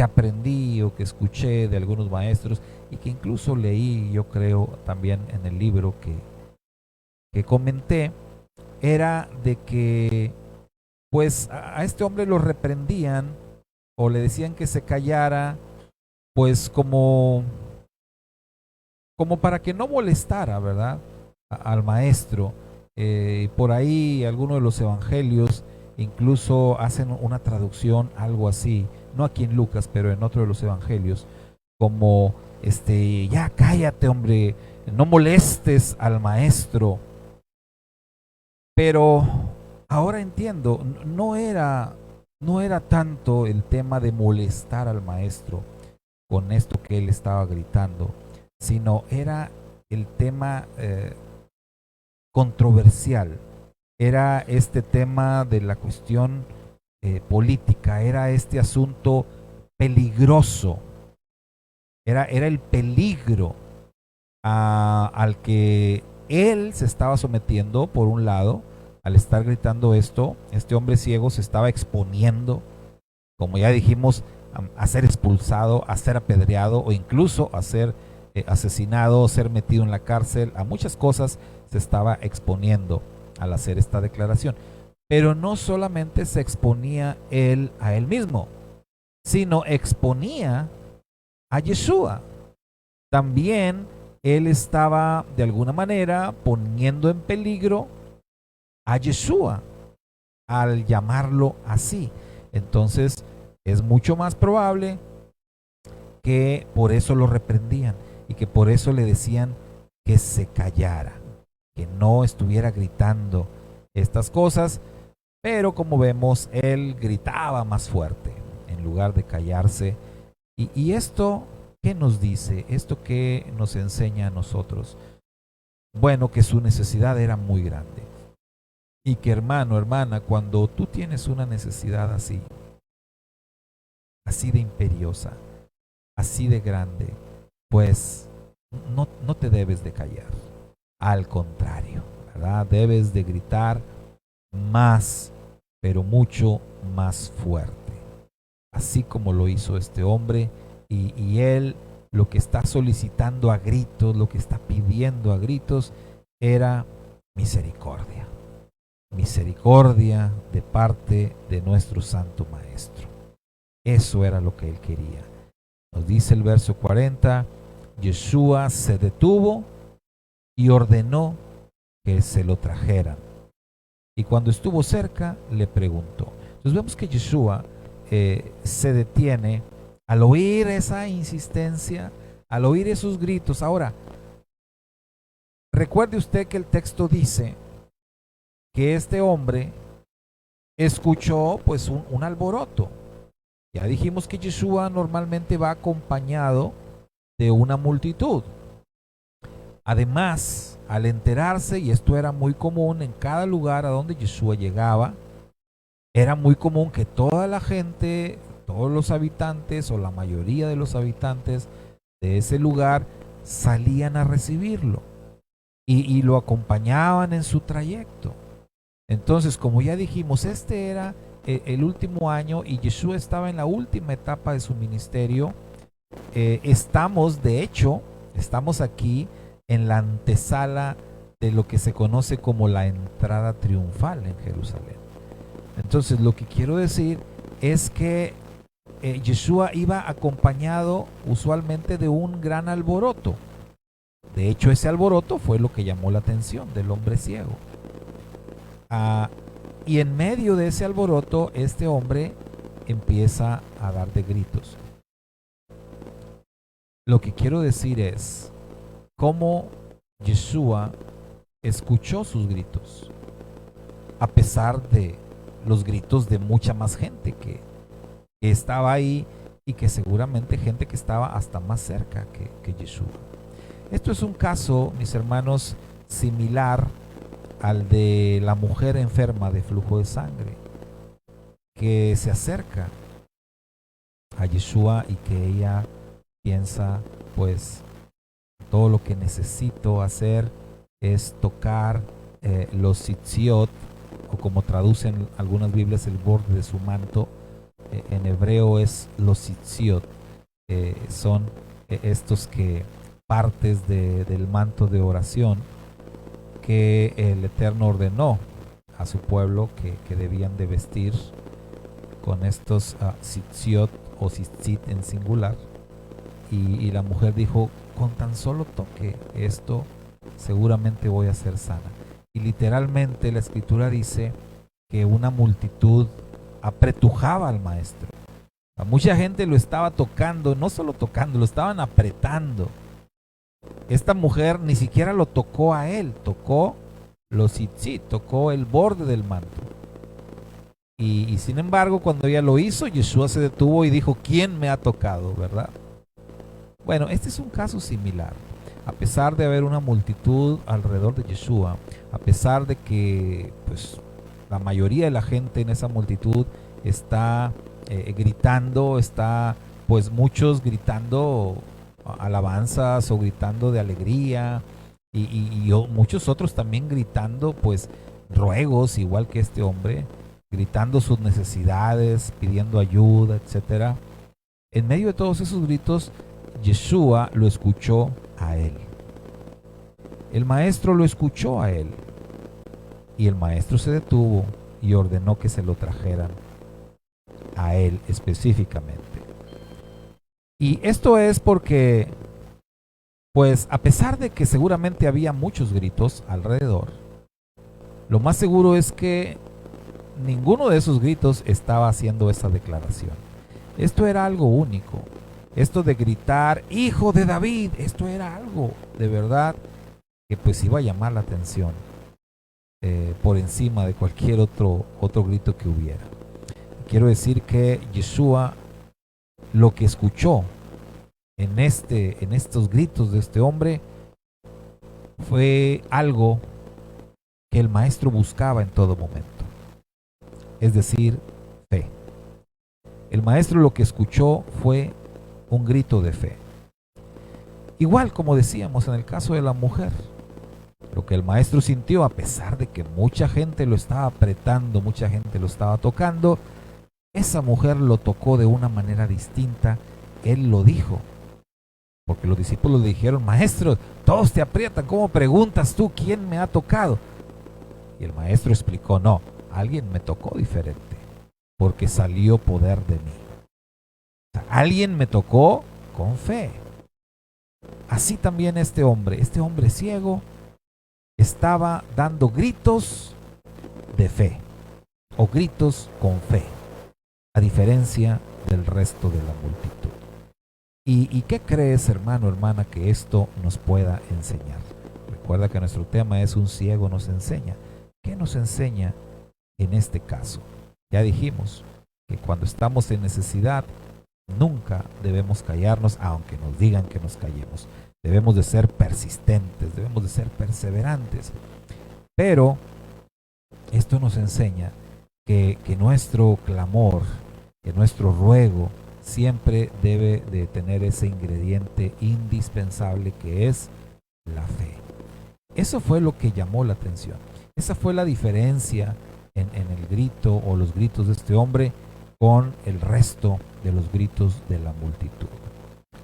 aprendí o que escuché de algunos maestros y que incluso leí, yo creo, también en el libro que comenté, era de que pues a este hombre lo reprendían o le decían que se callara, pues como para que no molestara, ¿verdad? Al maestro. Por ahí algunos de los evangelios incluso hacen una traducción, algo así, no aquí en Lucas, pero en otro de los evangelios, como ya cállate, hombre, no molestes al maestro. Pero ahora entiendo, no era tanto el tema de molestar al maestro con esto que él estaba gritando, sino era el tema controversial, era este tema de la cuestión política, era este asunto peligroso, era el peligro al que él se estaba sometiendo, por un lado, al estar gritando esto. Este hombre ciego se estaba exponiendo, como ya dijimos, a ser expulsado, a ser apedreado o incluso a ser asesinado, ser metido en la cárcel. A muchas cosas se estaba exponiendo al hacer esta declaración. Pero no solamente se exponía él a él mismo, sino exponía a Yeshua. También él estaba de alguna manera poniendo en peligro a Yeshua al llamarlo así. Entonces es mucho más probable que por eso lo reprendían y que por eso le decían que se callara, que no estuviera gritando estas cosas, pero como vemos, él gritaba más fuerte en lugar de callarse. Y esto, ¿qué nos dice? ¿Esto qué nos enseña a nosotros? Bueno, que su necesidad era muy grande. Y que hermano, hermana, cuando tú tienes una necesidad así, así de imperiosa, así de grande, pues no te debes de callar. Al contrario, ¿verdad? Debes de gritar más, pero mucho más fuerte. Así como lo hizo este hombre, y él lo que está solicitando a gritos, lo que está pidiendo a gritos, era misericordia. Misericordia de parte de nuestro Santo Maestro. Eso era lo que él quería. Nos dice el verso 40, Yeshua se detuvo y ordenó que se lo trajeran. Y cuando estuvo cerca, le preguntó. Entonces vemos que Yeshua se detiene al oír esa insistencia, al oír esos gritos. Ahora, recuerde usted que el texto dice que este hombre escuchó pues un alboroto. Ya dijimos que Yeshua normalmente va acompañado de una multitud. Además, al enterarse, y esto era muy común en cada lugar a donde Yeshua llegaba, era muy común que toda la gente, todos los habitantes o la mayoría de los habitantes de ese lugar salían a recibirlo y lo acompañaban en su trayecto. Entonces, como ya dijimos, este era el último año y Yeshua estaba en la última etapa de su ministerio. De hecho, estamos aquí en la antesala de lo que se conoce como la entrada triunfal en Jerusalén. Entonces, lo que quiero decir es que Yeshua iba acompañado usualmente de un gran alboroto. De hecho, ese alboroto fue lo que llamó la atención del hombre ciego. Y en medio de ese alboroto, este hombre empieza a dar de gritos. Lo que quiero decir es cómo Yeshua escuchó sus gritos, a pesar de los gritos de mucha más gente que estaba ahí y que seguramente gente que estaba hasta más cerca que Yeshua. Esto es un caso, mis hermanos, similar al de la mujer enferma de flujo de sangre, que se acerca a Yeshua y que ella piensa, pues, todo lo que necesito hacer es tocar los tzitziot, o como traducen algunas Biblias, el borde de su manto. En hebreo es los tzitziot, son estos partes del manto de oración que el Eterno ordenó a su pueblo que debían de vestir con estos tzitziot o tzitzit en singular. Y la mujer dijo, con tan solo toque esto, seguramente voy a ser sana. Y literalmente la escritura dice que una multitud apretujaba al maestro. Mucha gente lo estaba tocando, no solo tocando, lo estaban apretando. Esta mujer ni siquiera lo tocó a él, tocó los tzitzit, tocó el borde del manto. Y sin embargo, cuando ella lo hizo, Yeshua se detuvo y dijo, ¿quién me ha tocado? ¿Verdad? Bueno, este es un caso similar. A pesar de haber una multitud alrededor de Yeshua, a pesar de que pues, la mayoría de la gente en esa multitud está gritando, está pues muchos gritando alabanzas o gritando de alegría y muchos otros también gritando pues ruegos, igual que este hombre, gritando sus necesidades, pidiendo ayuda, etcétera. En medio de todos esos gritos, Yeshua lo escuchó a él. El maestro lo escuchó a él. Y el maestro se detuvo y ordenó que se lo trajeran a él específicamente. Y esto es porque, pues a pesar de que seguramente había muchos gritos alrededor, lo más seguro es que ninguno de esos gritos estaba haciendo esa declaración. Esto era algo único. Esto de gritar, hijo de David, esto era algo de verdad que pues iba a llamar la atención por encima de cualquier otro grito que hubiera. Quiero decir que Yeshua lo que escuchó en estos gritos de este hombre fue algo que el maestro buscaba en todo momento, es decir, fe. El maestro lo que escuchó fue un grito de fe. Igual como decíamos en el caso de la mujer, lo que el maestro sintió, a pesar de que mucha gente lo estaba apretando, mucha gente lo estaba tocando, esa mujer lo tocó de una manera distinta. Él lo dijo, porque los discípulos le dijeron, maestro, todos te aprietan, ¿cómo preguntas tú quién me ha tocado? Y el maestro explicó, no, alguien me tocó diferente, porque salió poder de mí. Alguien me tocó con fe. Así también este hombre ciego, estaba dando gritos de fe o gritos con fe. a diferencia del resto de la multitud. ¿Y qué crees, hermano, hermana, que esto nos pueda enseñar? Recuerda que nuestro tema es un ciego nos enseña. ¿Qué nos enseña en este caso? Ya dijimos que cuando estamos en necesidad, nunca debemos callarnos, aunque nos digan que nos callemos. Debemos de ser persistentes, debemos de ser perseverantes. Pero esto nos enseña que nuestro clamor, que nuestro ruego, siempre debe de tener ese ingrediente indispensable que es la fe. Eso fue lo que llamó la atención. Esa fue la diferencia en el grito o los gritos de este hombre con el resto de los gritos de la multitud.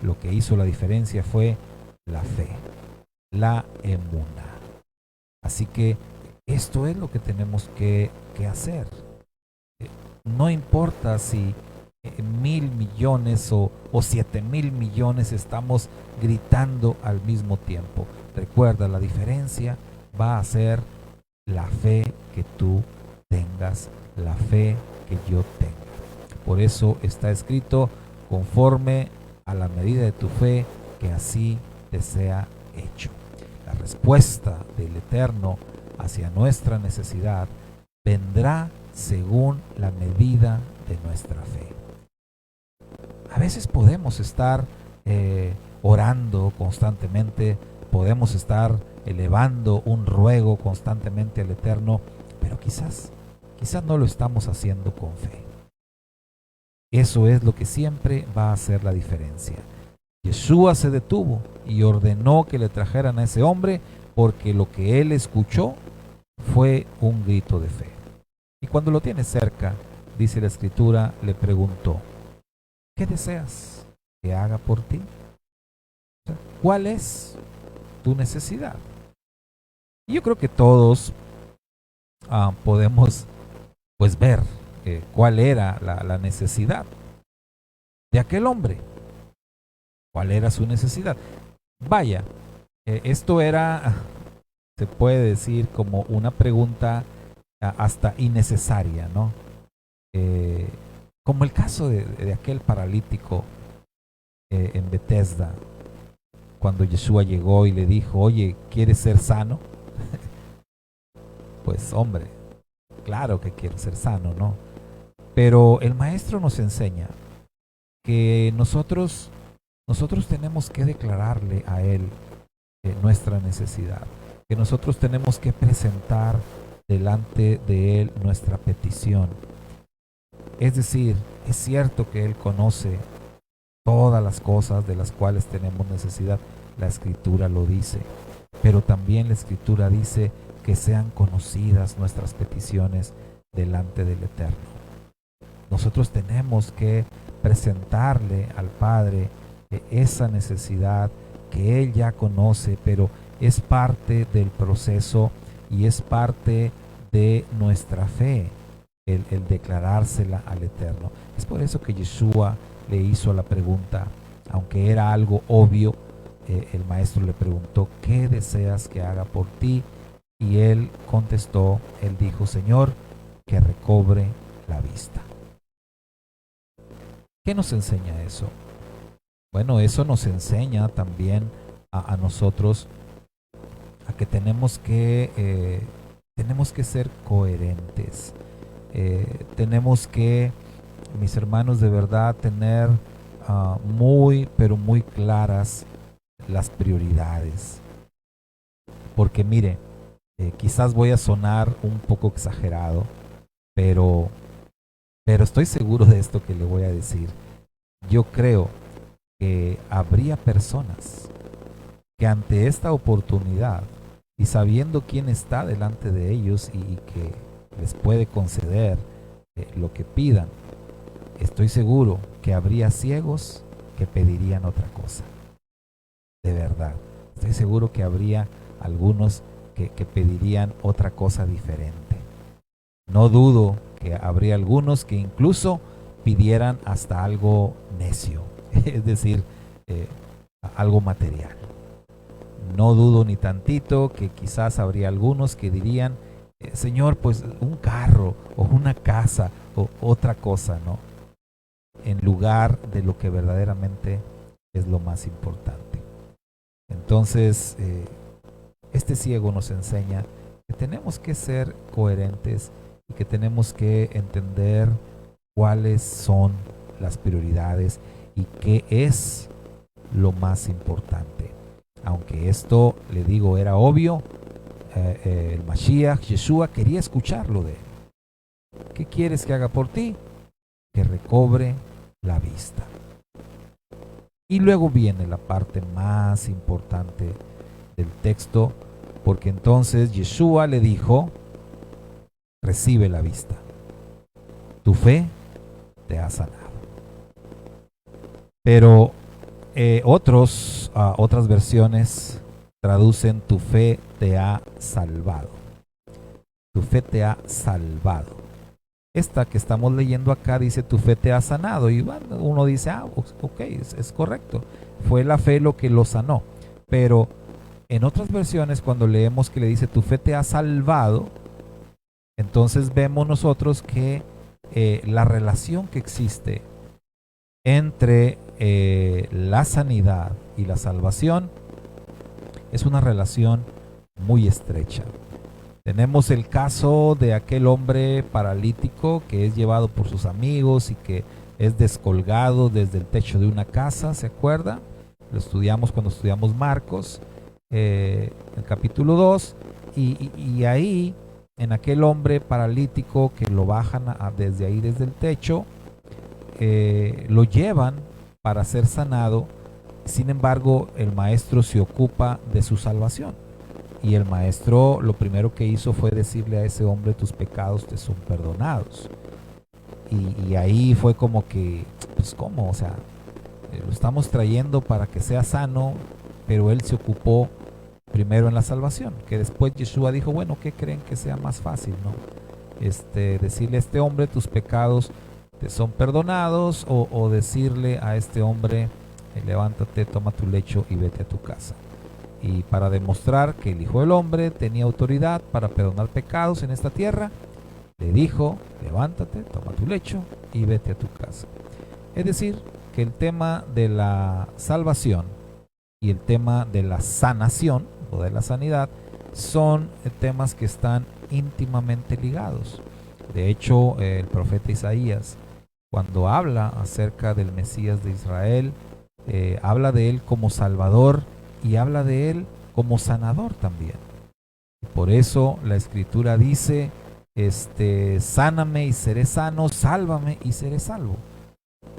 Lo que hizo la diferencia fue la fe, la emuna. Así que esto es lo que tenemos que hacer. No importa si 1,000 millones o 7,000 millones estamos gritando al mismo tiempo. Recuerda, la diferencia va a ser la fe que tú tengas, la fe que yo tenga. Por eso está escrito, conforme a la medida de tu fe, que así te sea hecho. La respuesta del Eterno hacia nuestra necesidad vendrá según la medida de nuestra fe. A veces podemos estar orando constantemente, podemos estar elevando un ruego constantemente al Eterno, pero quizás no lo estamos haciendo con fe. Eso es lo que siempre va a hacer la diferencia. Yeshua se detuvo y ordenó que le trajeran a ese hombre porque lo que él escuchó fue un grito de fe. Y cuando lo tiene cerca, dice la Escritura, le preguntó, ¿qué deseas que haga por ti? ¿Cuál es tu necesidad? Y yo creo que todos podemos pues ver cuál era la necesidad de aquel hombre. ¿Cuál era su necesidad? Vaya, esto era, se puede decir, como una pregunta hasta innecesaria, ¿no? Como el caso de aquel paralítico en Bethesda, cuando Yeshua llegó y le dijo, oye, ¿quieres ser sano? Pues hombre, claro que quiero ser sano, ¿no? Pero el maestro nos enseña que nosotros tenemos que declararle a él nuestra necesidad, que nosotros tenemos que presentar delante de él nuestra petición. Es decir, es cierto que él conoce todas las cosas de las cuales tenemos necesidad, la Escritura lo dice, pero también la Escritura dice que sean conocidas nuestras peticiones delante del Eterno. Nosotros tenemos que presentarle al Padre esa necesidad que Él ya conoce, pero es parte del proceso y es parte de nuestra fe, el declarársela al Eterno. Es por eso que Yeshua le hizo la pregunta, aunque era algo obvio, el maestro le preguntó, ¿qué deseas que haga por ti? Y él contestó, él dijo, Señor, que recobre la vista. ¿Qué nos enseña eso? Bueno, eso nos enseña también a nosotros a que tenemos que ser coherentes. Tenemos que, mis hermanos, de verdad tener pero muy claras las prioridades. Porque mire, quizás voy a sonar un poco exagerado, pero estoy seguro de esto que le voy a decir. Yo creo que habría personas que ante esta oportunidad y sabiendo quién está delante de ellos y que les puede conceder lo que pidan, estoy seguro que habría ciegos que pedirían otra cosa. De verdad, estoy seguro que habría algunos que pedirían otra cosa diferente. No dudo que habría algunos que incluso pidieran hasta algo necio, es decir, algo material. No dudo ni tantito que quizás habría algunos que dirían, Señor, pues un carro o una casa o otra cosa, ¿no? en lugar de lo que verdaderamente es lo más importante. Entonces, este ciego nos enseña que tenemos que ser coherentes y que tenemos que entender cuáles son las prioridades y qué es lo más importante. Aunque esto, le digo, era obvio, el Mashiach, Yeshua, quería escucharlo de él. ¿Qué quieres que haga por ti? Que recobre la vista. Y luego viene la parte más importante del texto, porque entonces Yeshua le dijo, recibe la vista. Tu fe te ha sanado. Pero otras versiones traducen tu fe te ha salvado. Tu fe te ha salvado. Esta que estamos leyendo acá dice tu fe te ha sanado. Y bueno, uno dice, ok, es correcto. Fue la fe lo que lo sanó. Pero en otras versiones, cuando leemos que le dice tu fe te ha salvado, entonces vemos nosotros que la relación que existe entre la sanidad y la salvación es una relación muy estrecha. Tenemos el caso de aquel hombre paralítico que es llevado por sus amigos y que es descolgado desde el techo de una casa, ¿se acuerda? Lo estudiamos cuando estudiamos Marcos, el capítulo 2, y ahí, en aquel hombre paralítico que lo bajan desde ahí, desde el techo, lo llevan para ser sanado. Sin embargo, el maestro se ocupa de su salvación. Y el maestro lo primero que hizo fue decirle a ese hombre, tus pecados te son perdonados. Y ahí fue como que, pues ¿cómo? O sea, lo estamos trayendo para que sea sano, pero él se ocupó primero en la salvación. Que después Yeshua dijo, bueno, ¿qué creen que sea más fácil, no? Decirle a este hombre, tus pecados te son perdonados, o decirle a este hombre, levántate, toma tu lecho y vete a tu casa. Y para demostrar que el Hijo del Hombre tenía autoridad para perdonar pecados en esta tierra, le dijo, levántate, toma tu lecho y vete a tu casa. Es decir, que el tema de la salvación y el tema de la sanación o de la sanidad son temas que están íntimamente ligados. De hecho, el profeta Isaías, cuando habla acerca del Mesías de Israel, habla de él como Salvador y habla de él como sanador también. Por eso la Escritura dice, sáname y seré sano, sálvame y seré salvo,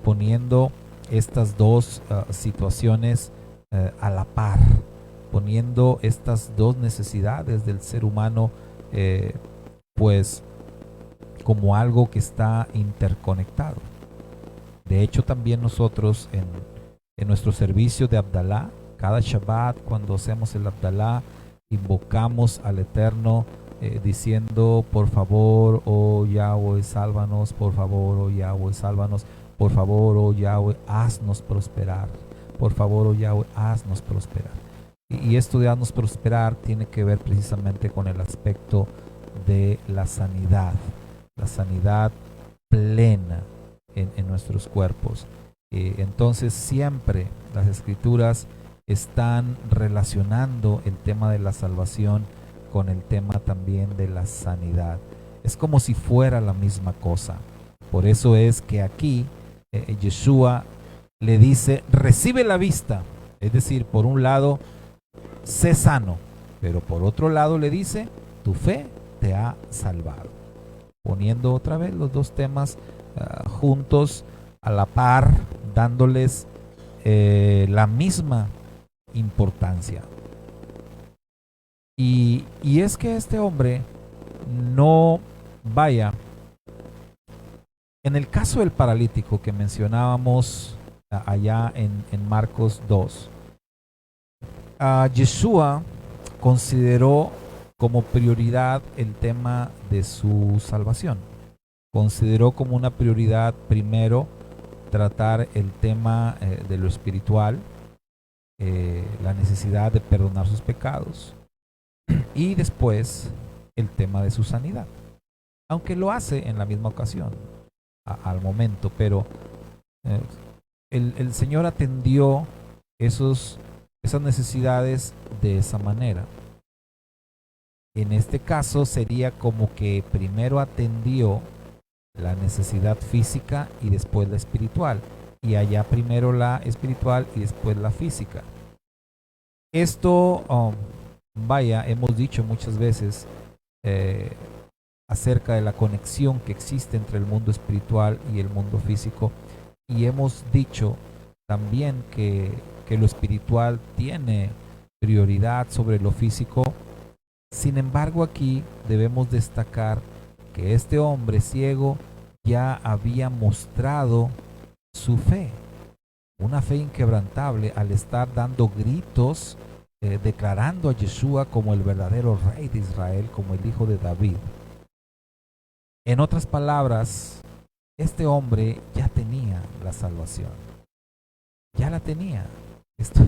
poniendo estas dos situaciones a la par, poniendo estas dos necesidades del ser humano pues como algo que está interconectado. De hecho, también nosotros en nuestro servicio de Abdalá, cada Shabbat, cuando hacemos el Abdalá, invocamos al Eterno diciendo, por favor, oh Yahweh, sálvanos, por favor, oh Yahweh, sálvanos, por favor, oh Yahweh, haznos prosperar, por favor, oh Yahweh, haznos prosperar. Y esto de haznos prosperar tiene que ver precisamente con el aspecto de la sanidad plena en nuestros cuerpos. Entonces siempre las Escrituras están relacionando el tema de la salvación con el tema también de la sanidad. Es como si fuera la misma cosa. Por eso es que aquí Yeshua le dice, recibe la vista. Es decir, por un lado, sé sano, pero por otro lado le dice, tu fe te ha salvado. Poniendo otra vez los dos temas juntos, a la par, dándoles la misma importancia. Y es que este hombre no vaya. En el caso del paralítico que mencionábamos allá en Marcos 2, Yeshua consideró como prioridad el tema de su salvación. Consideró como una prioridad primero tratar el tema de lo espiritual, la necesidad de perdonar sus pecados, y después el tema de su sanidad, aunque lo hace en la misma ocasión al momento, pero Eh, el Señor atendió esas necesidades de esa manera. En este caso sería como que primero atendió la necesidad física y después la espiritual. Y allá primero la espiritual y después la física. Esto, vaya, hemos dicho muchas veces eh, acerca de la conexión que existe entre el mundo espiritual y el mundo físico. Y hemos dicho también que lo espiritual tiene prioridad sobre lo físico. Sin embargo, aquí debemos destacar que este hombre ciego ya había mostrado su fe, una fe inquebrantable al estar dando gritos, declarando a Yeshua como el verdadero rey de Israel, como el hijo de David. En otras palabras, este hombre ya tenía la salvación, ya la tenía. Esto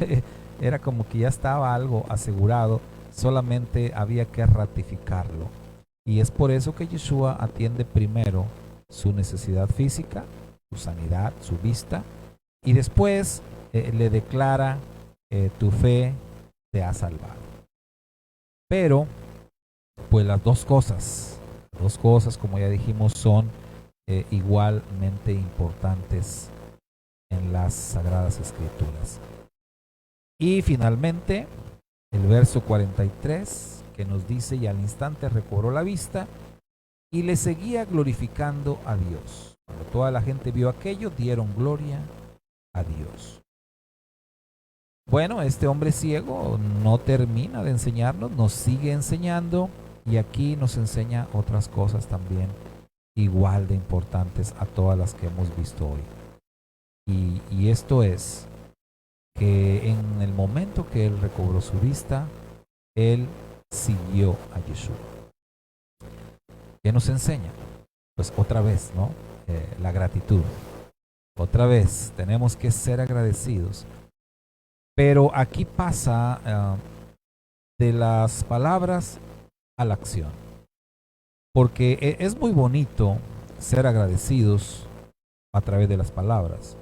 era como que ya estaba algo asegurado, solamente había que ratificarlo. Y es por eso que Yeshua atiende primero su necesidad física, su sanidad, su vista, y después le declara, tu fe te ha salvado. Pero, pues las dos cosas, como ya dijimos, son igualmente importantes en las Sagradas Escrituras. Y finalmente, el verso 43, que nos dice: y al instante recobró la vista y le seguía glorificando a Dios. Cuando toda la gente vio aquello, dieron gloria a Dios. Bueno, este hombre ciego no termina de enseñarnos, nos sigue enseñando, y aquí nos enseña otras cosas también igual de importantes a todas las que hemos visto hoy. Y esto es que en el momento que él recobró su vista, él siguió a Yeshua. ¿Qué nos enseña? Pues otra vez, ¿no? La gratitud. Otra vez, tenemos que ser agradecidos. Pero aquí pasa de las palabras a la acción. Porque es muy bonito ser agradecidos a través de las palabras.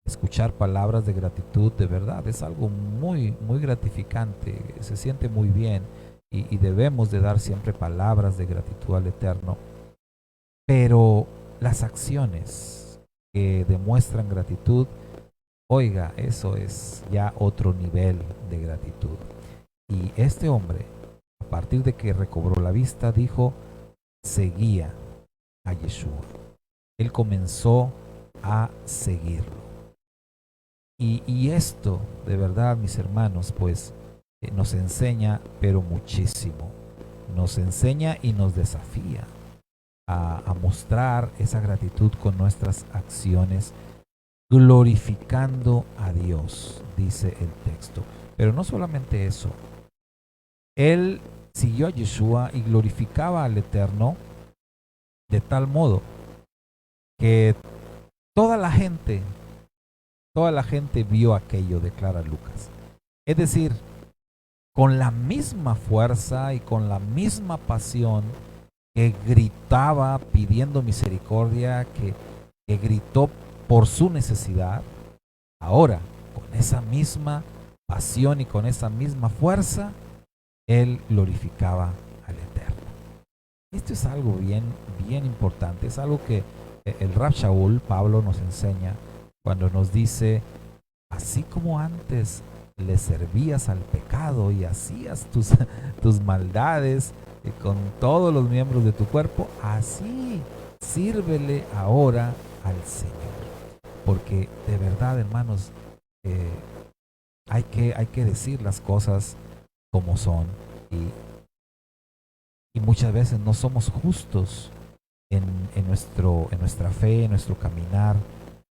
Escuchar palabras de gratitud de verdad es algo muy, muy gratificante. Se siente muy bien y debemos de dar siempre palabras de gratitud al Eterno. Pero las acciones que demuestran gratitud, oiga, eso es ya otro nivel de gratitud. Y este hombre, a partir de que recobró la vista, dijo, seguía a Yeshua. Él comenzó a seguirlo. Y esto, de verdad, mis hermanos, pues nos enseña, pero muchísimo. Nos enseña y nos desafía a mostrar esa gratitud con nuestras acciones, glorificando a Dios, dice el texto. Pero no solamente eso. Él siguió a Yeshua y glorificaba al Eterno de tal modo que toda la gente vio aquello, declara Lucas. Es decir, con la misma fuerza y con la misma pasión que gritaba pidiendo misericordia, que gritó por su necesidad, ahora con esa misma pasión y con esa misma fuerza, él glorificaba al Eterno. Esto es algo bien, bien importante, es algo que el Rab Shaul, Pablo, nos enseña cuando nos dice, así como antes le servías al pecado y hacías tus maldades con todos los miembros de tu cuerpo, así sírvele ahora al Señor. Porque de verdad, hermanos, hay que decir las cosas como son. Y muchas veces no somos justos en nuestra fe, en nuestro caminar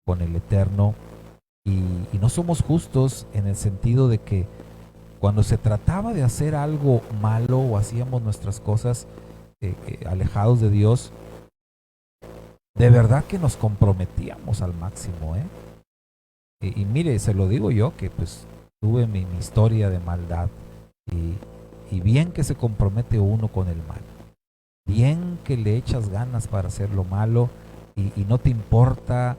con el Eterno. Y no somos justos en el sentido de que cuando se trataba de hacer algo malo o hacíamos nuestras cosas alejados de Dios, de verdad que nos comprometíamos al máximo. Y mire, se lo digo yo, que pues tuve mi historia de maldad y bien que se compromete uno con el mal. Bien que le echas ganas para hacer lo malo y no te importa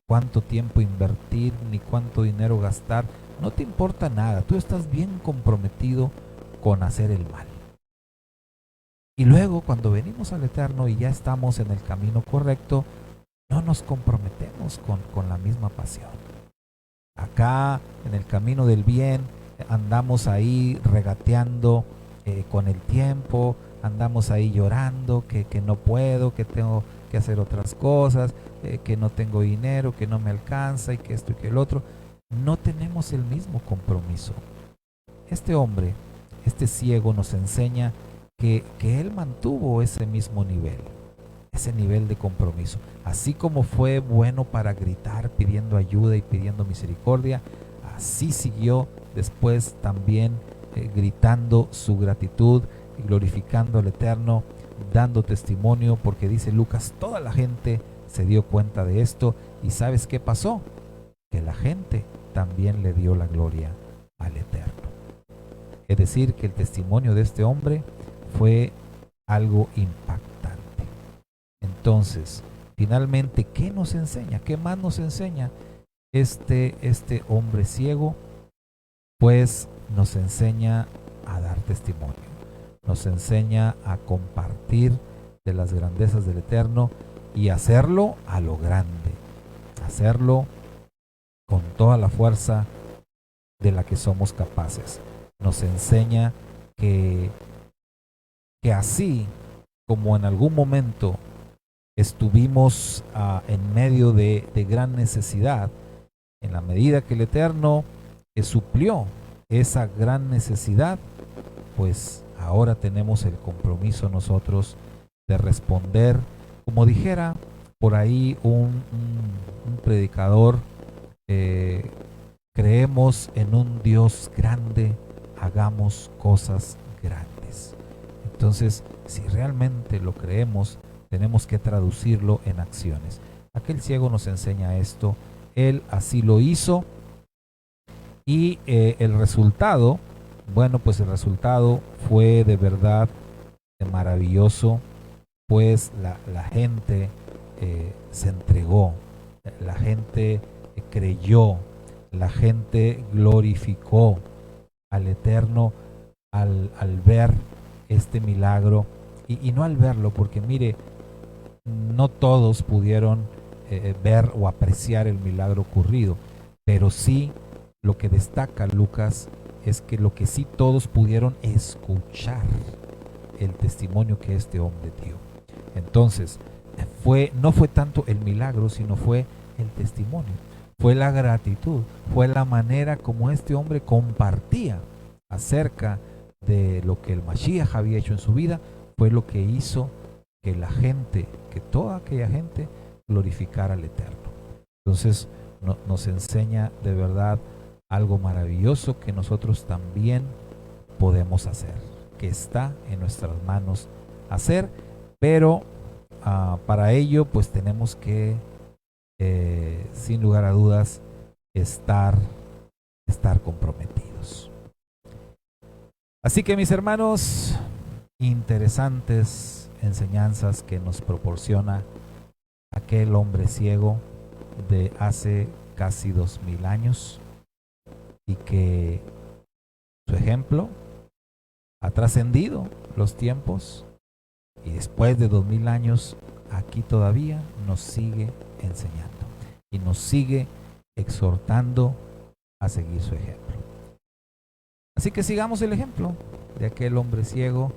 cuánto tiempo invertir ni cuánto dinero gastar. No te importa nada, tú estás bien comprometido con hacer el mal. Y luego cuando venimos al Eterno y ya estamos en el camino correcto, no nos comprometemos con la misma pasión. Acá en el camino del bien andamos ahí regateando con el tiempo, andamos ahí llorando que no puedo, que tengo que hacer otras cosas, que no tengo dinero, que no me alcanza y que esto y que el otro. No tenemos el mismo compromiso. Este hombre, este ciego, nos enseña que él mantuvo ese mismo nivel, ese nivel de compromiso. Así como fue bueno para gritar pidiendo ayuda y pidiendo misericordia, así siguió después también gritando su gratitud y glorificando al Eterno, dando testimonio, porque dice Lucas, toda la gente se dio cuenta de esto. ¿Y sabes qué pasó? Que la gente también le dio la gloria al Eterno. Es decir, que el testimonio de este hombre fue algo impactante. Entonces, finalmente, ¿qué nos enseña? ¿Qué más nos enseña este hombre ciego? Pues nos enseña a dar testimonio, nos enseña a compartir de las grandezas del Eterno y hacerlo a lo grande, hacerlo con toda la fuerza de la que somos capaces. Nos enseña que así como en algún momento estuvimos en medio de gran necesidad, en la medida que el Eterno suplió esa gran necesidad, pues ahora tenemos el compromiso nosotros de responder, como dijera por ahí un predicador, creemos en un Dios grande, hagamos cosas grandes. Entonces, si realmente lo creemos, tenemos que traducirlo en acciones. Aquel ciego nos enseña esto, él así lo hizo y el resultado, bueno, pues el resultado fue de verdad maravilloso, pues la gente se entregó, la gente creyó, la gente glorificó al Eterno al ver este milagro y no al verlo, porque mire, no todos pudieron ver o apreciar el milagro ocurrido, pero sí lo que destaca Lucas es que lo que sí todos pudieron escuchar el testimonio que este hombre dio. Entonces, no fue tanto el milagro, sino fue el testimonio, fue la gratitud, fue la manera como este hombre compartía acerca de lo que el Mashiach había hecho en su vida, fue lo que hizo que la gente, que toda aquella gente glorificara al Eterno. Entonces nos enseña de verdad algo maravilloso que nosotros también podemos hacer, que está en nuestras manos hacer, pero para ello pues tenemos que sin lugar a dudas estar comprometidos. Así que mis hermanos, interesantes enseñanzas que nos proporciona aquel hombre ciego de hace casi 2000 años y que su ejemplo ha trascendido los tiempos y después de 2000 años aquí todavía nos sigue enseñando y nos sigue exhortando a seguir su ejemplo. Así que sigamos el ejemplo de aquel hombre ciego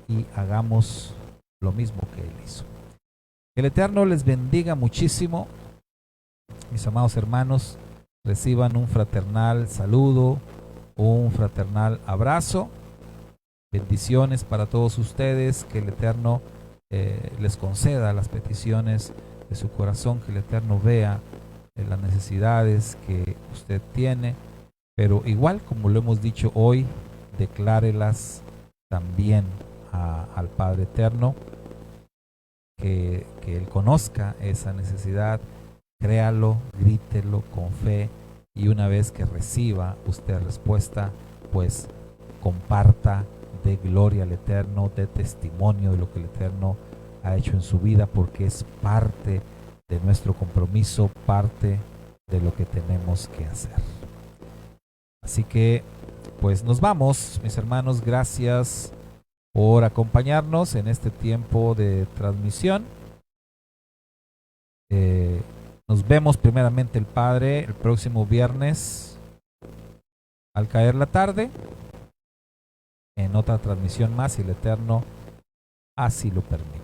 y hagamos lo mismo que él hizo. Que el Eterno les bendiga muchísimo. Mis amados hermanos, reciban un fraternal saludo, un fraternal abrazo. Bendiciones para todos ustedes. Que el Eterno les conceda las peticiones de su corazón. Que el Eterno vea las necesidades que usted tiene. Pero igual como lo hemos dicho hoy, declárelas también al Padre Eterno, que Él conozca esa necesidad, créalo, grítelo con fe y una vez que reciba usted respuesta, pues comparta de gloria al Eterno, de testimonio de lo que el Eterno ha hecho en su vida, porque es parte de nuestro compromiso, parte de lo que tenemos que hacer. Así que, pues nos vamos, mis hermanos. Gracias por acompañarnos en este tiempo de transmisión. Nos vemos primeramente el Padre el próximo viernes al caer la tarde en otra transmisión más, si el Eterno así lo permite.